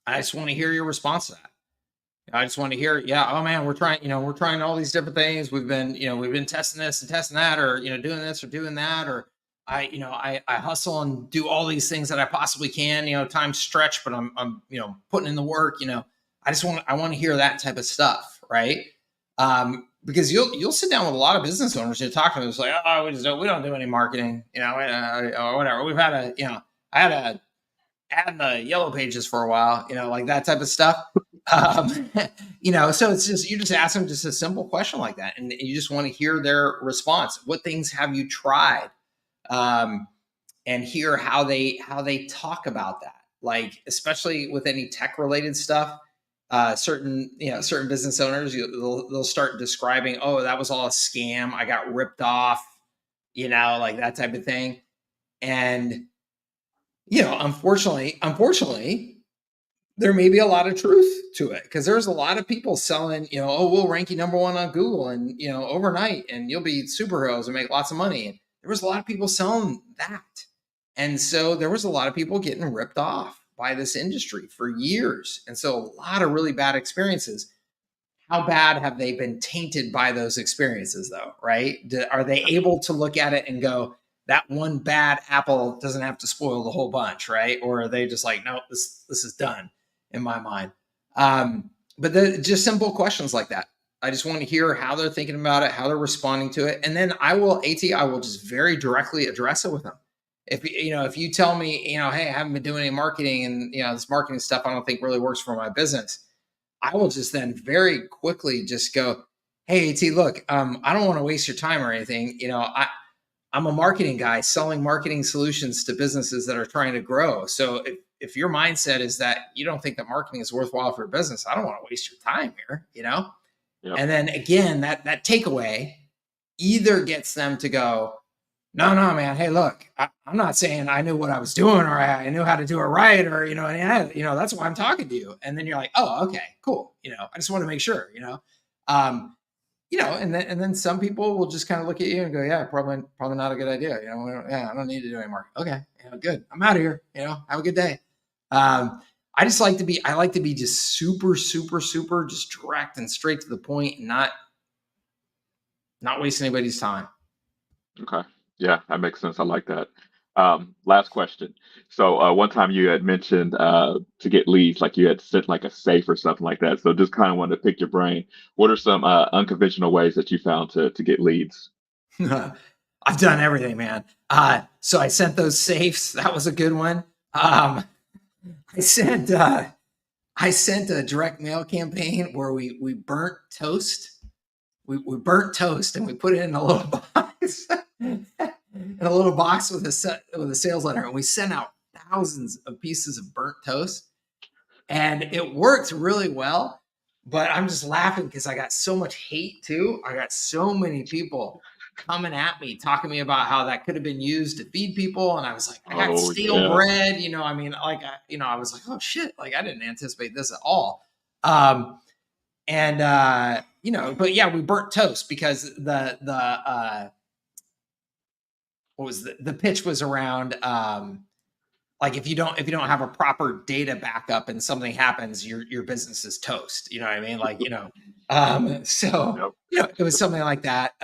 I just want to hear your response to that. I just want to hear, yeah, oh man, we're trying all these different things. We've been testing this and testing that, or doing this or doing that, or I hustle and do all these things that I possibly can. Time stretch, but I'm putting in the work. I want to hear that type of stuff, right? Because you'll sit down with a lot of business owners and talk to them. It's like, oh, we don't do any marketing, or whatever. I had a ad in the yellow pages for a while, like that type of stuff. Um, so it's just, you just ask them just a simple question like that. And you just want to hear their response. What things have you tried? And hear how they talk about that. Like, especially with any tech related stuff, certain business owners, they'll start describing, oh, that was all a scam. I got ripped off, like that type of thing. And, unfortunately, there may be a lot of truth to it because there's a lot of people selling, oh, we'll rank you number one on Google and, overnight, and you'll be superheroes and make lots of money. And there was a lot of people selling that. And so there was a lot of people getting ripped off by this industry for years. And so a lot of really bad experiences. How bad have they been tainted by those experiences though? Right? Are they able to look at it and go, that one bad apple doesn't have to spoil the whole bunch, right? Or are they just like, no, this is done in my mind? But just simple questions like that. I just want to hear how they're thinking about it, how they're responding to it, and then I will just very directly address it with them. If you tell me, hey, I haven't been doing any marketing, and this marketing stuff I don't think really works for my business, I will just then very quickly just go, hey, At, look, I don't want to waste your time or anything. I'm a marketing guy selling marketing solutions to businesses that are trying to grow. So if your mindset is that you don't think that marketing is worthwhile for your business, I don't want to waste your time here. Yep. And then again, that takeaway either gets them to go, no, man, hey, look, I'm not saying I knew what I was doing or I knew how to do it right, or, that's why I'm talking to you. And then you're like, oh, okay, cool. I just want to make sure, um, and then some people will just kind of look at you and go, yeah, probably not a good idea. I don't need to do any marketing. Okay. Good. I'm out of here. Have a good day. I like to be just super, super, super just direct and straight to the point and not waste anybody's time. Okay. Yeah, that makes sense. I like that. Last question. So one time you had mentioned to get leads, like you had sent like a safe or something like that. So just kind of wanted to pick your brain. What are some unconventional ways that you found to get leads? I've done everything, man. So I sent those safes. That was a good one. I sent a direct mail campaign where we burnt toast. We burnt toast and we put it in a little box, with a sales letter, and we sent out thousands of pieces of burnt toast, and it worked really well. But I'm just laughing because I got so much hate too. I got so many people coming at me, talking to me about how that could have been used to feed people. And I was like, I got Oh stale yeah. bread, I mean, like, I was like, oh shit, like I didn't anticipate this at all. But yeah, we burnt toast because what was the pitch was around, like if you don't have a proper data backup and something happens, your business is toast. You know what I mean? Like, So, Yep. it was something like that.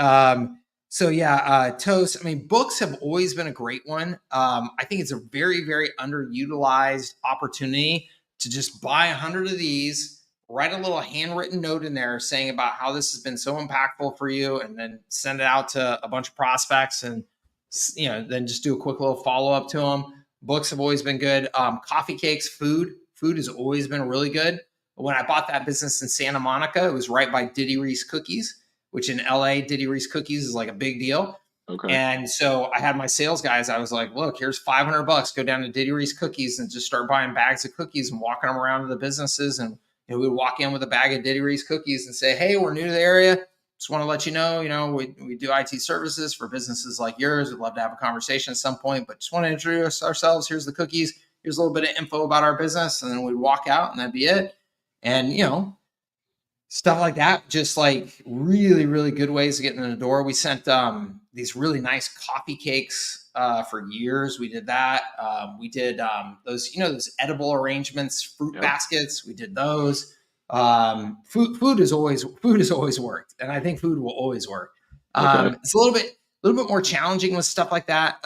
So yeah, toast. I mean, books have always been a great one. I think it's a very, very underutilized opportunity to just buy 100 of these, write a little handwritten note in there saying about how this has been so impactful for you, and then send it out to a bunch of prospects, and then just do a quick little follow up to them. Books have always been good. Coffee cakes, food has always been really good. When I bought that business in Santa Monica, it was right by Diddy Reese Cookies, which in LA, Diddy Reese Cookies is like a big deal. Okay. And so I had my sales guys, I was like, look, here's $500. Go down to Diddy Reese Cookies and just start buying bags of cookies and walking them around to the businesses. And we would walk in with a bag of Diddy Reese Cookies and say, hey, we're new to the area. Just want to let you know, we do IT services for businesses like yours. We'd love to have a conversation at some point, but just want to introduce ourselves. Here's the cookies. Here's a little bit of info about our business. And then we'd walk out and that'd be it. And, stuff like that, just like really, really good ways of getting in the door. We sent these really nice coffee cakes for years. We did that. We did those edible arrangements, fruit Yep. baskets. We did those. Food has always worked, and I think food will always work. Okay. It's a little bit more challenging with stuff like that.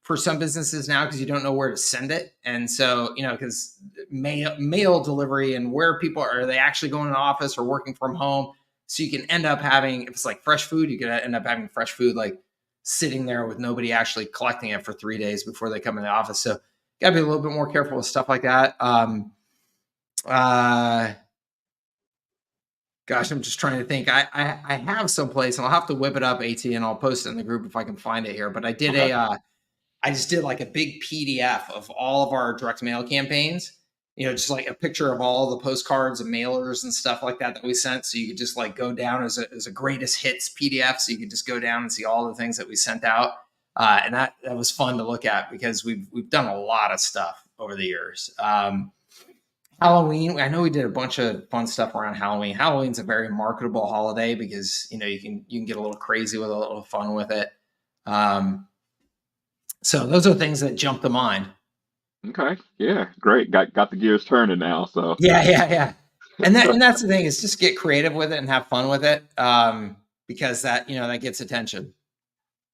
For some businesses now, because you don't know where to send it. And so, because mail delivery and where people are they actually going to the office or working from home. So you can end up having, if it's like fresh food, you could end up having fresh food like sitting there with nobody actually collecting it for 3 days before they come in the office. So you gotta be a little bit more careful with stuff like that. Gosh, I'm just trying to think. I have someplace, and I'll have to whip it up, AT, and I'll post it in the group if I can find it here. But Okay. I just did like a big PDF of all of our direct mail campaigns, just like a picture of all the postcards and mailers and stuff like that we sent. So you could just like go down as a greatest hits PDF. So you could just go down and see all the things that we sent out. And that was fun to look at because we've done a lot of stuff over the years. Halloween, I know we did a bunch of fun stuff around Halloween. Halloween's a very marketable holiday because, you can get a little crazy with it, a little fun with it. So those are things that jump to mind. Okay. Yeah. Great. Got the gears turning now. So. Yeah. And that's the thing is just get creative with it and have fun with it. Because that gets attention.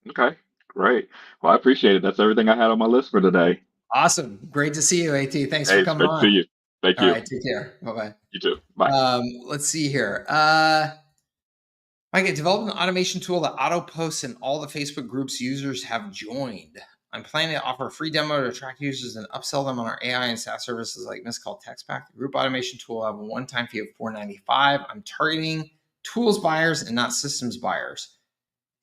Okay. Great. Well, I appreciate it. That's everything I had on my list for today. Awesome. Great to see you, AT. Thanks Hey, for it's coming great to see on. you. Thank All you. right. Take care. Bye-bye. You too. Bye. Let's see here. Mike, I developed an automation tool that auto posts in all the Facebook groups users have joined. I'm planning to offer a free demo to attract users and upsell them on our AI and SaaS services like Missed Call Text Pack. The group automation tool will have a one-time fee of $4.95. I'm targeting tools buyers and not systems buyers.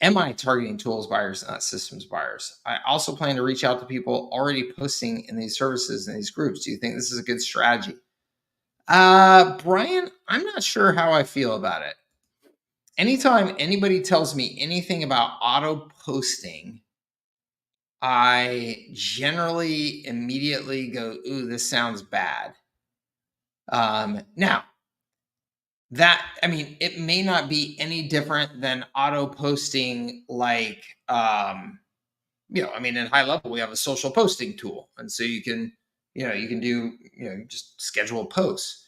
Am I targeting tools buyers and not systems buyers? I also plan to reach out to people already posting in these services and these groups. Do you think this is a good strategy? Brian, I'm not sure how I feel about it. Anytime anybody tells me anything about auto posting, I generally immediately go, ooh, this sounds bad. Now, it may not be any different than auto posting like, in HighLevel, we have a social posting tool. And so you can do, just schedule posts.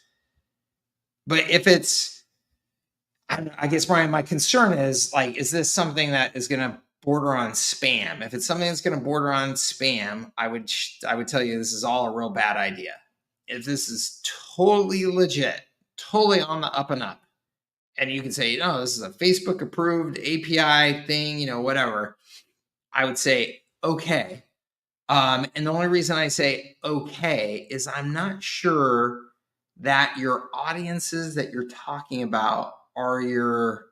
But if it's, I guess, Brian, my concern is like, is this something that is going to border on spam? If it's something that's going to border on spam, I would tell you this is all a real bad idea. If this is totally legit, totally on the up and up, and you can say, no, this is a Facebook approved API thing, whatever, I would say, okay. And the only reason I say okay is I'm not sure that your audiences that you're talking about are your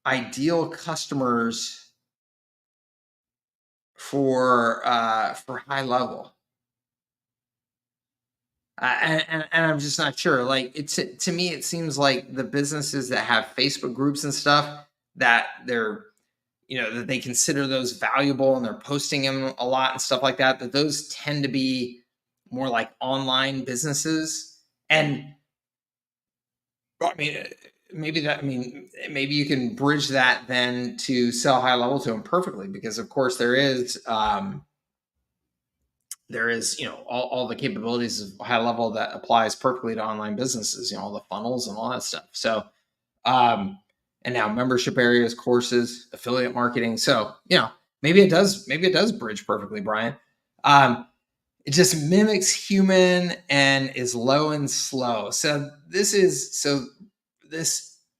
ideal customers for HighLevel. And I'm just not sure. Like to me, it seems like the businesses that have Facebook groups and stuff that they're, that they consider those valuable and they're posting them a lot and stuff like that, that those tend to be more like online businesses. And maybe you can bridge that then to sell HighLevel to them perfectly, because of course there is, there is, all the capabilities of HighLevel that applies perfectly to online businesses, all the funnels and all that stuff. So, and now membership areas, courses, affiliate marketing. So, maybe it does bridge perfectly, Brian. It just mimics human and is low and slow. So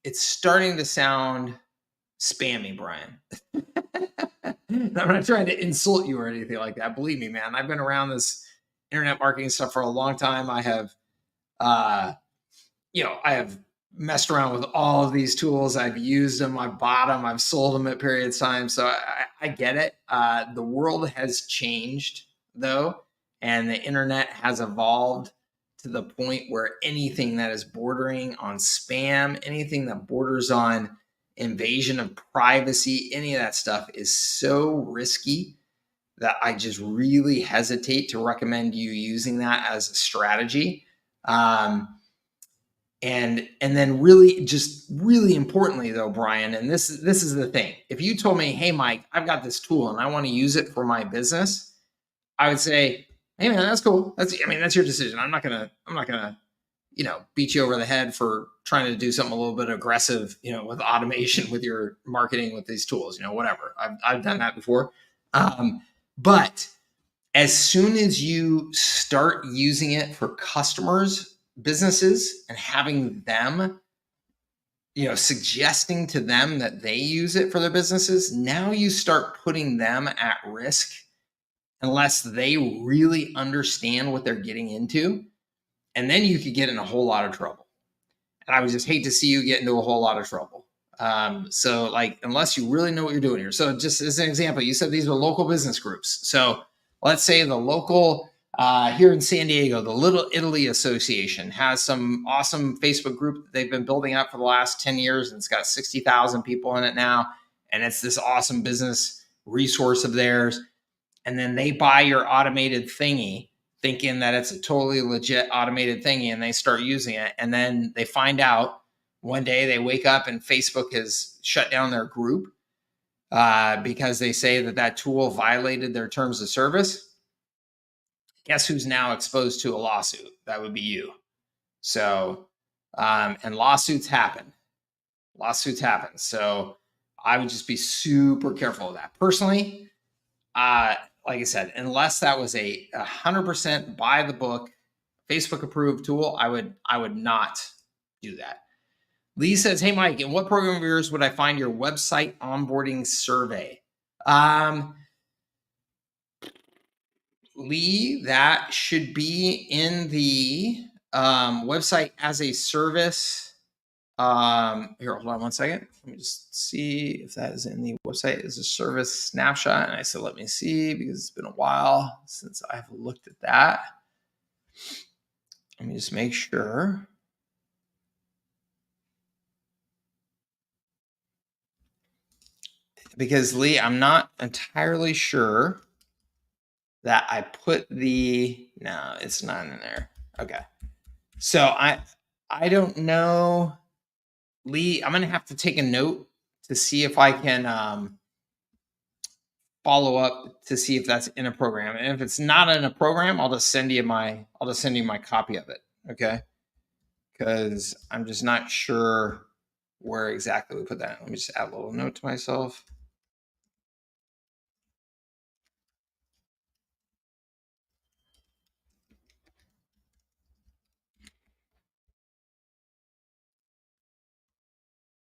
it's starting to sound spammy, Brian. I'm not trying to insult you or anything like that. Believe me, man. I've been around this internet marketing stuff for a long time. I have, I have messed around with all of these tools. I've used them. I've bought them. I've sold them at periods of time. So I get it. The world has changed, though, and the internet has evolved to the point where anything that is bordering on spam, anything that borders on invasion of privacy, any of that stuff is so risky that I just really hesitate to recommend you using that as a strategy. And then really importantly though, Brian, and this is the thing. If you told me, hey Mike, I've got this tool and I want to use it for my business, I would say, hey man, that's cool. That's your decision. I'm not gonna beat you over the head for trying to do something a little bit aggressive, with automation, with your marketing, with these tools, whatever. I've done that before. But as soon as you start using it for customers, businesses, and having them, suggesting to them that they use it for their businesses, now you start putting them at risk unless they really understand what they're getting into. And then you could get in a whole lot of trouble. And I would just hate to see you get into a whole lot of trouble. So unless you really know what you're doing here. So just as an example, you said these are local business groups. So let's say the local, here in San Diego, the Little Italy Association has some awesome Facebook group that they've been building up for the last 10 years. And it's got 60,000 people in it now. And it's this awesome business resource of theirs. And then they buy your automated thingy, thinking that it's a totally legit automated thingy, and they start using it. And then they find out one day they wake up and Facebook has shut down their group because they say that tool violated their terms of service. Guess who's now exposed to a lawsuit? That would be you. So, and lawsuits happen. So I would just be super careful of that. Personally, like I said, unless that was a 100% by the book, Facebook approved tool, I would not do that. Lee says, hey, Mike, in what program of yours would I find your website onboarding survey? Lee, that should be in the website as a service. Here, hold on one second. Let me just see if that is in the website as a service snapshot. And I said, let me see, because it's been a while since I've looked at that. Let me just make sure. Because Lee, I'm not entirely sure that I put no, it's not in there. Okay. So I don't know. Lee, I'm going to have to take a note to see if I can follow up to see if that's in a program. And if it's not in a program, I'll just send you my copy of it. Okay. Because I'm just not sure where exactly we put that. Let me just add a little note to myself.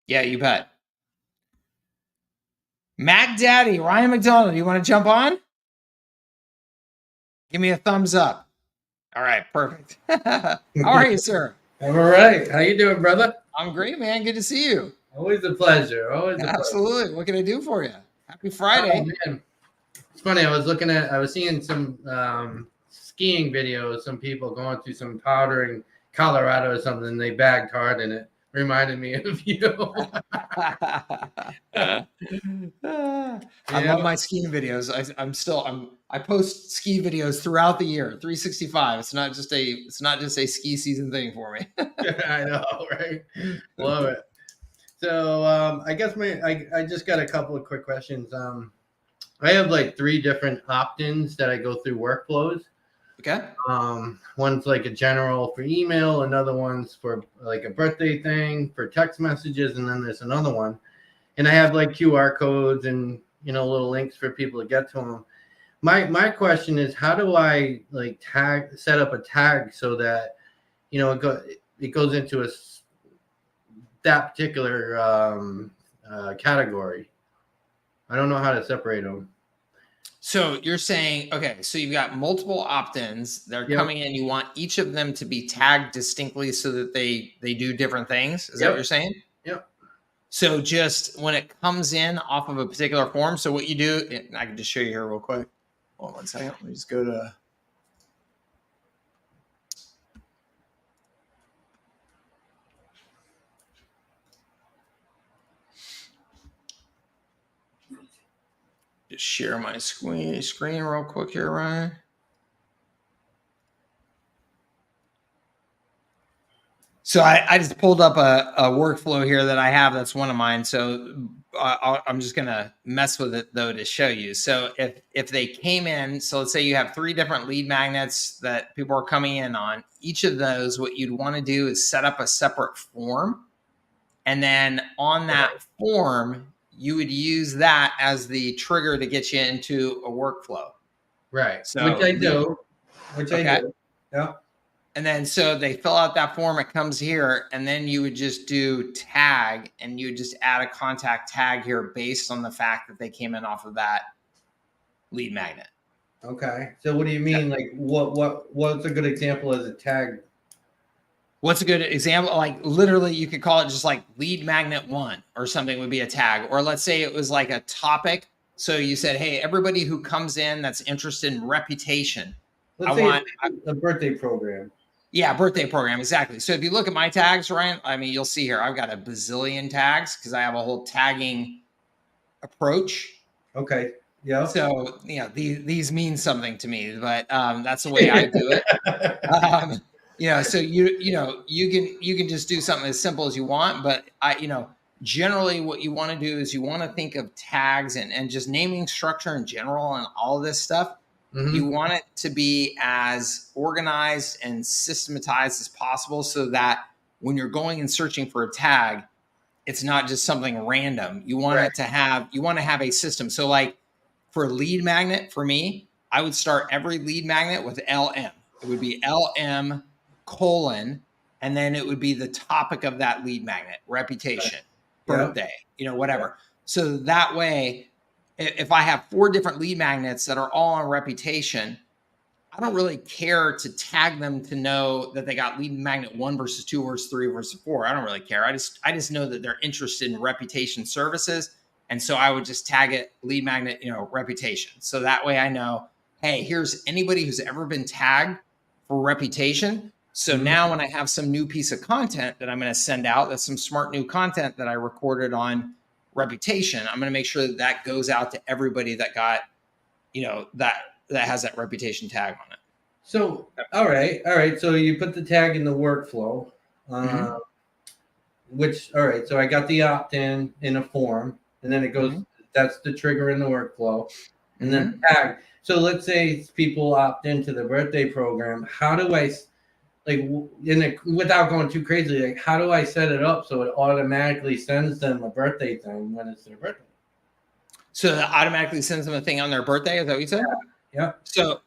Yeah, you bet. Mac Daddy, Ryan McDonald, you want to jump on? Give me a thumbs up. All right, perfect. How are you, sir? I'm all right. How you doing, brother? I'm great, man. Good to see you. Always a pleasure. Absolutely. Pleasure. What can I do for you? Happy Friday. Oh, man. It's funny. I was seeing some skiing videos, some people going through some powder in Colorado or something. They bagged hard in it. Reminded me of you. I love my skiing videos. I post ski videos throughout the year, 365. It's not just a ski season thing for me. I know, right? Love it. So I guess I just got a couple of quick questions. I have like 3 different opt-ins that I go through workflows. Okay. One's like a general for email, another one's for like a birthday thing for text messages, and then there's another one. And I have like QR codes and little links for people to get to them. My question is, how do I like set up a tag so that it goes into that particular category? I don't know how to separate them. So you're saying, okay, so you've got multiple opt-ins. They're coming in. You want each of them to be tagged distinctly so that they do different things. Is that what you're saying? Yep. So just when it comes in off of a particular form, so what you do, I can just show you here real quick. Hold on 1 second. Let me just go to. Just share my screen real quick here, Ryan. So I just pulled up a workflow here that I have. That's one of mine. So I'm just going to mess with it, though, to show you. So if they came in, so let's say you have 3 different lead magnets that people are coming in on. Each of those, what you'd want to do is set up a separate form. And then on that form, you would use that as the trigger to get you into a workflow. Right. So Which I do. Yeah. And then so they fill out that form, it comes here, and then you would just do tag, and you would just add a contact tag here based on the fact that they came in off of that lead magnet. Okay. So what do you mean? Like what's a good example as a tag? What's a good example? Like literally you could call it just like lead magnet 1 or something would be a tag. Or let's say it was like a topic. So you said, hey, everybody who comes in that's interested in reputation. Let's say a birthday program. Yeah, birthday program, exactly. So if you look at my tags, Ryan, I mean, you'll see here, I've got a bazillion tags because I have a whole tagging approach. Okay. Yeah. So, these mean something to me, but that's the way I do it. So you can just do something as simple as you want, but generally what you want to do is you want to think of tags and just naming structure in general and all of this stuff. Mm-hmm. You want it to be as organized and systematized as possible so that when you're going and searching for a tag, it's not just something random. You want it to have, a system. So like for a lead magnet, for me, I would start every lead magnet with LM. It would be LM : and then it would be the topic of that lead magnet, reputation, birthday, whatever. So that way, if I have 4 different lead magnets that are all on reputation, I don't really care to tag them to know that they got lead magnet 1 versus 2 versus 3 versus 4. I don't really care. I just know that they're interested in reputation services. And so I would just tag it lead magnet, reputation. So that way I know, hey, here's anybody who's ever been tagged for reputation. So now when I have some new piece of content that I'm going to send out, that's some smart new content that I recorded on reputation, I'm going to make sure that goes out to everybody that got, that has that reputation tag on it. So, all right. So you put the tag in the workflow, so I got the opt-in in a form, and then it goes, that's the trigger in the workflow, and then tag. So let's say people opt into the birthday program. How do I, without going too crazy, how do I set it up so it automatically sends them a birthday thing when it's their birthday? So it automatically sends them a thing on their birthday? Is that what you said? Yeah. So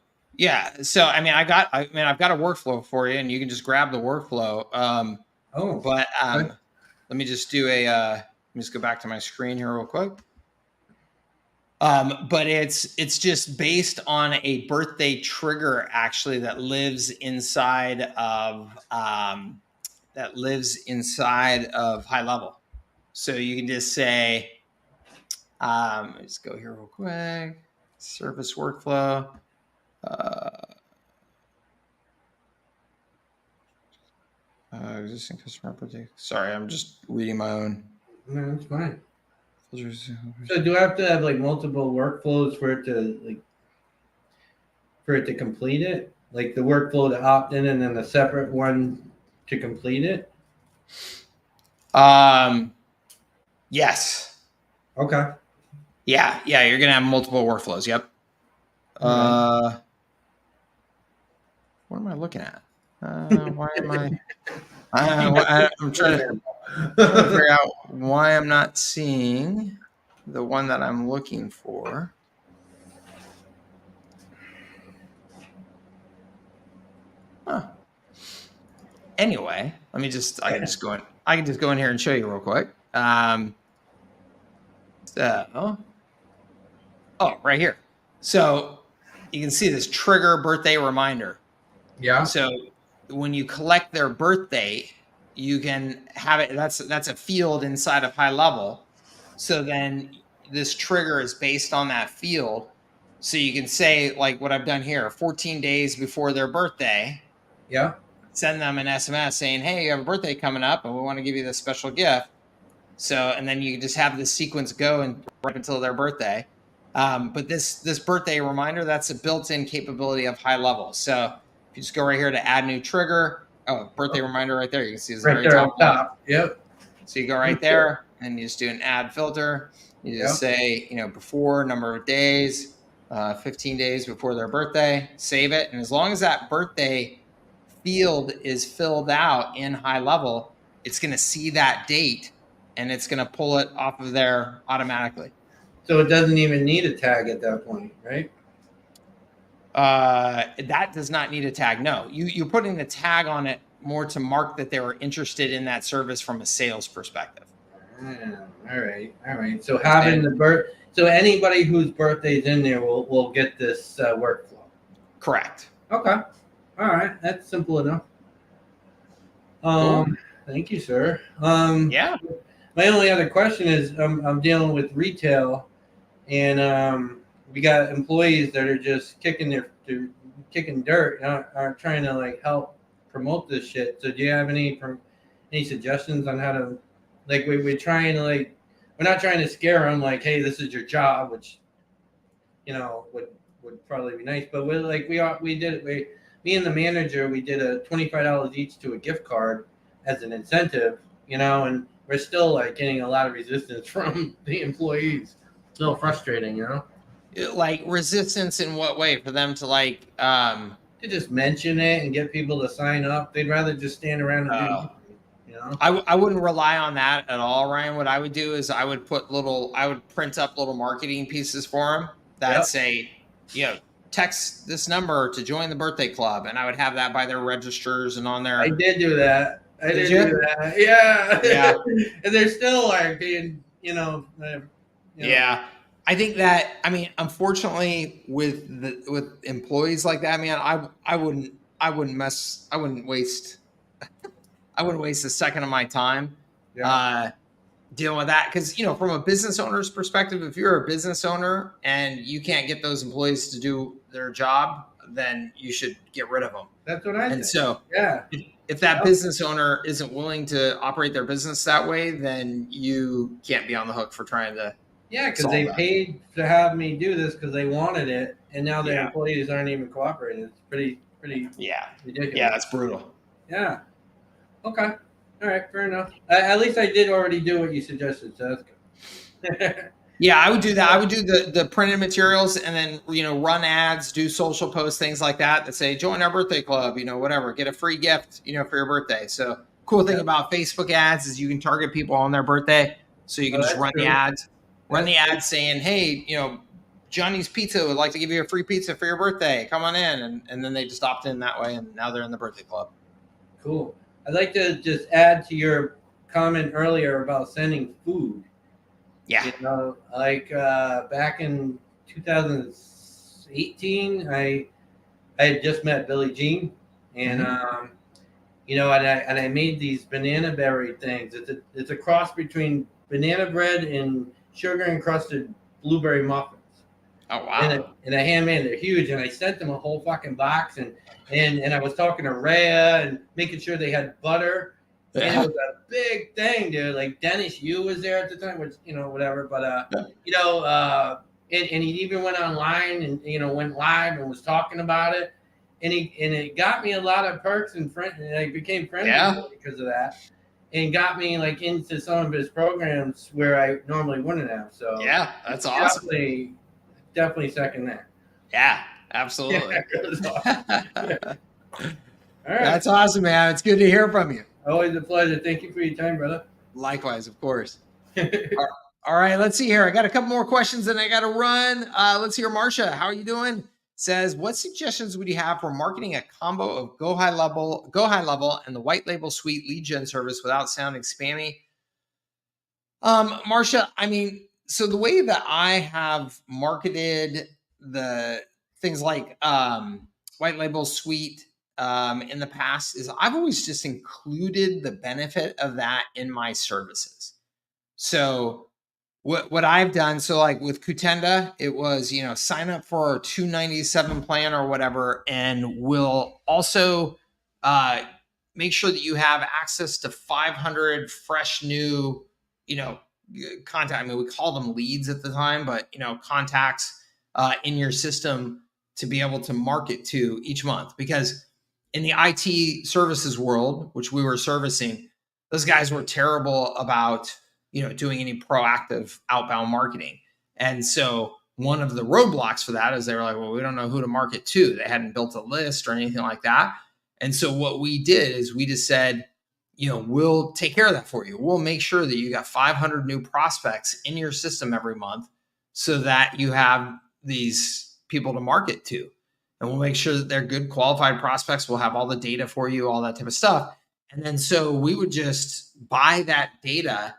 I've got a workflow for you, and you can just grab the workflow. But let me just do let me just go back to my screen here real quick. But it's just based on a birthday trigger actually that lives inside of HighLevel. So you can just say, let's go here real quick. Service workflow. Existing customer birthday. Sorry, I'm just reading my own. No, that's fine. So do I have to have multiple workflows for it to complete it? Like the workflow to opt in and then a separate one to complete it? Yes. Okay. Yeah, you're gonna have multiple workflows. Yep. What am I looking at? Why am I'm trying to figure out why I'm not seeing the one that I'm looking for. Huh. Anyway, I can just go in here and show you real quick. Right here. So you can see this trigger birthday reminder. Yeah. So when you collect their birthday, you can have it. That's a field inside of HighLevel. So then this trigger is based on that field. So you can say, like what I've done here, 14 days before their birthday. Yeah. Send them an SMS saying, hey, you have a birthday coming up and we want to give you this special gift. So, and then you just have this sequence go and right until their birthday. But this birthday reminder, that's a built-in capability of HighLevel. So if you just go right here to add new trigger, birthday reminder right there. You can see it's Right very there top on top. Yep. So you go right there and you just do an add filter. You just say, before number of days, 15 days before their birthday, save it. And as long as that birthday field is filled out in HighLevel, it's going to see that date and it's going to pull it off of there automatically. So it doesn't even need a tag at that point, right? That does not need a tag. No, you're putting the tag on it more to mark that they were interested in that service from a sales perspective. All right. So so anybody whose birthday's in there will get this workflow. Correct. Okay. All right. That's simple enough. Cool. Thank you, sir. Yeah. My only other question is I'm dealing with retail, and we got employees that are just kicking dirt, aren't trying to like help promote this shit. So do you have any suggestions on how to, like, we're trying to, like, we're not trying to scare them like, hey, this is your job, which would probably be nice, but me and the manager, we did a $25 each to a gift card as an incentive, and we're still like getting a lot of resistance from the employees. Still frustrating, Like resistance in what way? For them to like to just mention it and get people to sign up. They'd rather just stand around and do nothing, I wouldn't rely on that at all, Ryan. What I would do is I would print up little marketing pieces for them that say, text this number to join the birthday club, and I would have that by their registers and on their. I did do that. Yeah. And they're still like being, Yeah. I think that, unfortunately with employees like that, man, I wouldn't waste a second of my time dealing with that. Because, from a business owner's perspective, if you're a business owner and you can't get those employees to do their job, then you should get rid of them. That's what I think. And so if that business owner isn't willing to operate their business that way, then you can't be on the hook for trying to. Yeah, because they paid to have me do this because they wanted it, and now their employees aren't even cooperating. It's pretty ridiculous. Yeah, that's brutal. Yeah. Okay. All right. Fair enough. At least I did already do what you suggested, so that's good. Yeah, I would do that. I would do the printed materials and then, run ads, do social posts, things like that say, join our birthday club, whatever, get a free gift, for your birthday. So cool thing about Facebook ads is you can target people on their birthday. So you can just run the ads. Run the ad saying, hey, Johnny's Pizza would like to give you a free pizza for your birthday. Come on in. And then they just opt in that way. And now they're in the birthday club. Cool. I'd like to just add to your comment earlier about sending food. Yeah. Back in 2018, I had just met Billie Jean. And, and I made these banana berry things. It's a cross between banana bread and sugar encrusted blueberry muffins. Oh wow! And I handmade. They're huge, and I sent them a whole fucking box. And I was talking to Rhea and making sure they had butter. Yeah. And it was a big thing, dude. Like Dennis Yu was there at the time, which whatever. But and he even went online and went live and was talking about it. And it got me a lot of perks and I became friends with him because of that. And got me like into some of his programs where I normally wouldn't have. So yeah, that's awesome. Definitely second that. Yeah, absolutely. All right. That's awesome, man. It's good to hear from you. Always a pleasure. Thank you for your time, brother. Likewise, of course. All right, let's see here. I got a couple more questions and I got to run. Let's hear Marcia. How are you doing? Says, what suggestions would you have for marketing a combo of Go HighLevel, and the white label suite lead gen service without sounding spammy? Marcia, I mean, so the way that I have marketed the things like white label suite in the past is I've always just included the benefit of that in my services. So what I've done, so like with Kutenda, it was, sign up for our 297 plan or whatever, and we'll also make sure that you have access to 500 fresh new, contact. I mean, we call them leads at the time, but contacts in your system to be able to market to each month. Because in the IT services world, which we were servicing, those guys were terrible about doing any proactive outbound marketing. And so one of the roadblocks for that is they were like, well, we don't know who to market to. They hadn't built a list or anything like that. And so what we did is we just said, we'll take care of that for you. We'll make sure that you got 500 new prospects in your system every month so that you have these people to market to. And we'll make sure that they're good qualified prospects. We'll have all the data for you, all that type of stuff. And then so we would just buy that data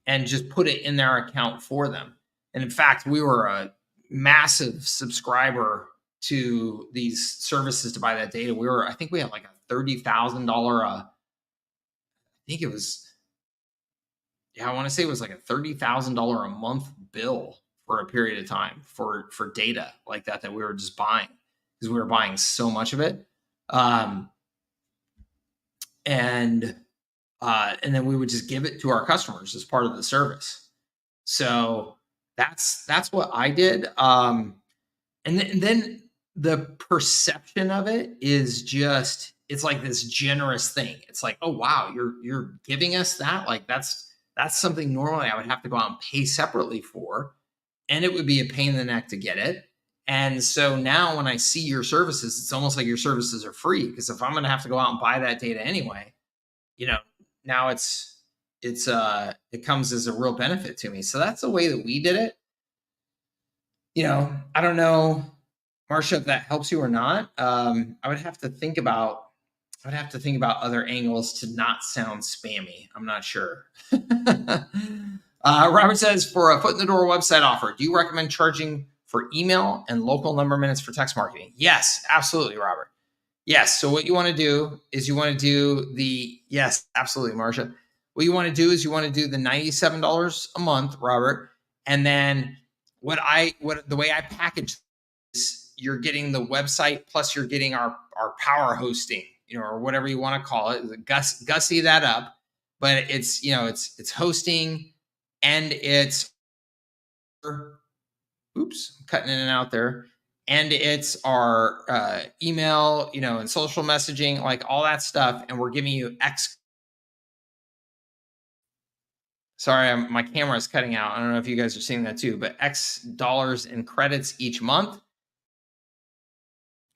and just put it in their account for them. And in fact, we were a massive subscriber to these services to buy that data. I think we had like a $30,000, I want to say it was like a $30,000 a month bill for a period of time for data like that we were just buying because we were buying so much of it. And then we would just give it to our customers as part of the service. So that's what I did. And then the perception of it is just, it's like this generous thing. It's like, oh wow, you're giving us that. Like that's something normally I would have to go out and pay separately for, and it would be a pain in the neck to get it. And so now when I see your services, it's almost like your services are free, because if I'm going to have to go out and buy that data anyway, now it comes as a real benefit to me. So that's the way that we did it. I don't know, Marcia, if that helps you or not. I would have to think about other angles to not sound spammy. I'm not sure. Robert says, for a foot in the door website offer, do you recommend charging for email and local number minutes for text marketing? Yes, absolutely, Robert. Yes. So what you want to do is yes, absolutely, Marcia. What you want to do is you want to do the $97 a month, Robert. And then the way I package this, you're getting the website plus you're getting our power hosting, or whatever you want to call it. Gussy that up, but it's hosting and it's, oops, I'm cutting in and out there. And it's our email, and social messaging, like all that stuff. And we're giving you sorry, my camera is cutting out. I don't know if you guys are seeing that too, but X dollars in credits each month.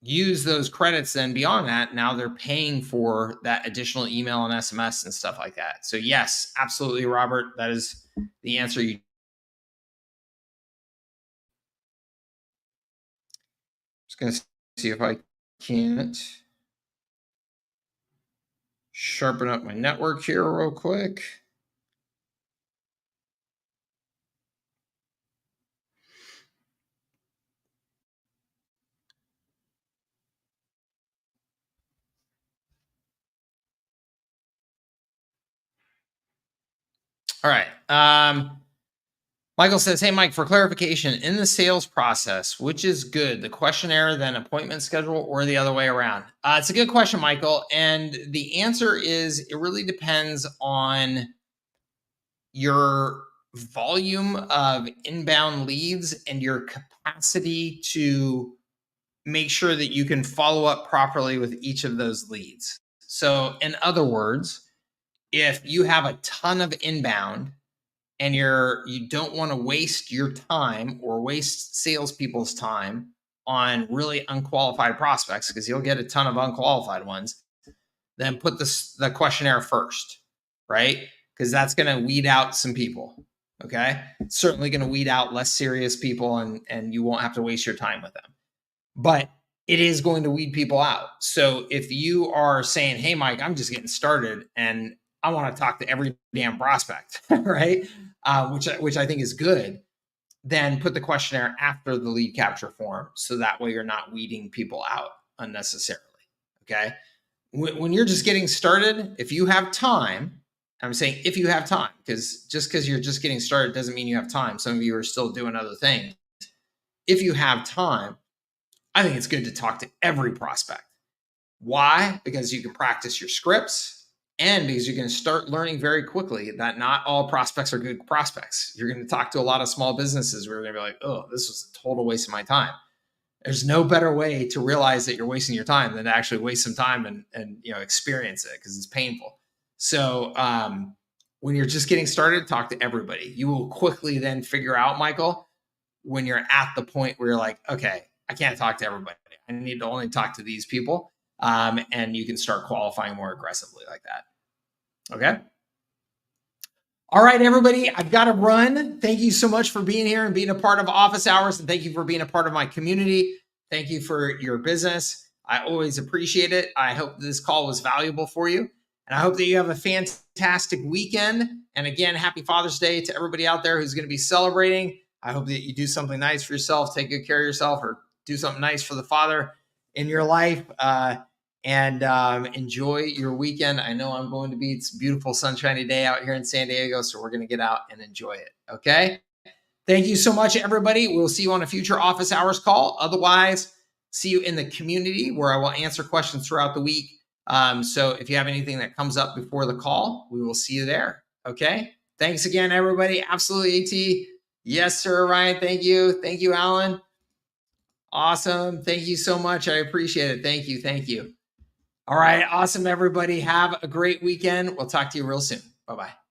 Use those credits then beyond that. Now they're paying for that additional email and SMS and stuff like that. So yes, absolutely, Robert. That is the answer. Just going to see if I can't sharpen up my network here real quick. All right. Michael says, hey, Mike, for clarification, in the sales process, which is good, the questionnaire, then appointment schedule, or the other way around? It's a good question, Michael. And the answer is it really depends on your volume of inbound leads and your capacity to make sure that you can follow up properly with each of those leads. So in other words, if you have a ton of inbound and you don't want to waste your time or waste salespeople's time on really unqualified prospects, because you'll get a ton of unqualified ones, then put the questionnaire first, right? Because that's going to weed out some people. Okay. It's certainly going to weed out less serious people, and you won't have to waste your time with them. But it is going to weed people out. So if you are saying, hey, Mike, I'm just getting started and I want to talk to every damn prospect, right? Which I think is good, then put the questionnaire after the lead capture form. So that way you're not weeding people out unnecessarily. Okay. When you're just getting started, if you have time, I'm saying if you have time, because just because you're just getting started doesn't mean you have time. Some of you are still doing other things. If you have time, I think it's good to talk to every prospect. Why? Because you can practice your scripts, and because you're going to start learning very quickly that not all prospects are good prospects. You're going to talk to a lot of small businesses where you're going to be like, oh, this was a total waste of my time. There's no better way to realize that you're wasting your time than to actually waste some time and experience it, because it's painful. So when you're just getting started, talk to everybody. You will quickly then figure out, Michael, when you're at the point where you're like, okay, I can't talk to everybody. I need to only talk to these people. And you can start qualifying more aggressively like that. Okay. All right, everybody, I've got to run. Thank you so much for being here and being a part of office hours. And thank you for being a part of my community. Thank you for your business. I always appreciate it. I hope this call was valuable for you. And I hope that you have a fantastic weekend. And again, happy Father's Day to everybody out there who's going to be celebrating. I hope that you do something nice for yourself, take good care of yourself, or do something nice for the father in your life. And enjoy your weekend. I know I'm going to be. It's a beautiful sunshiny day out here in San Diego, so we're going to get out and enjoy it. Okay. Thank you so much, everybody. We'll see you on a future office hours call. Otherwise, see you in the community where I will answer questions throughout the week. So if you have anything that comes up before the call, we will see you there. Okay. Thanks again, everybody. Absolutely, AT. Yes, sir, Ryan. Thank you. Thank you, Alan. Awesome. Thank you so much. I appreciate it. Thank you. Thank you. All right. Awesome, everybody. Have a great weekend. We'll talk to you real soon. Bye-bye.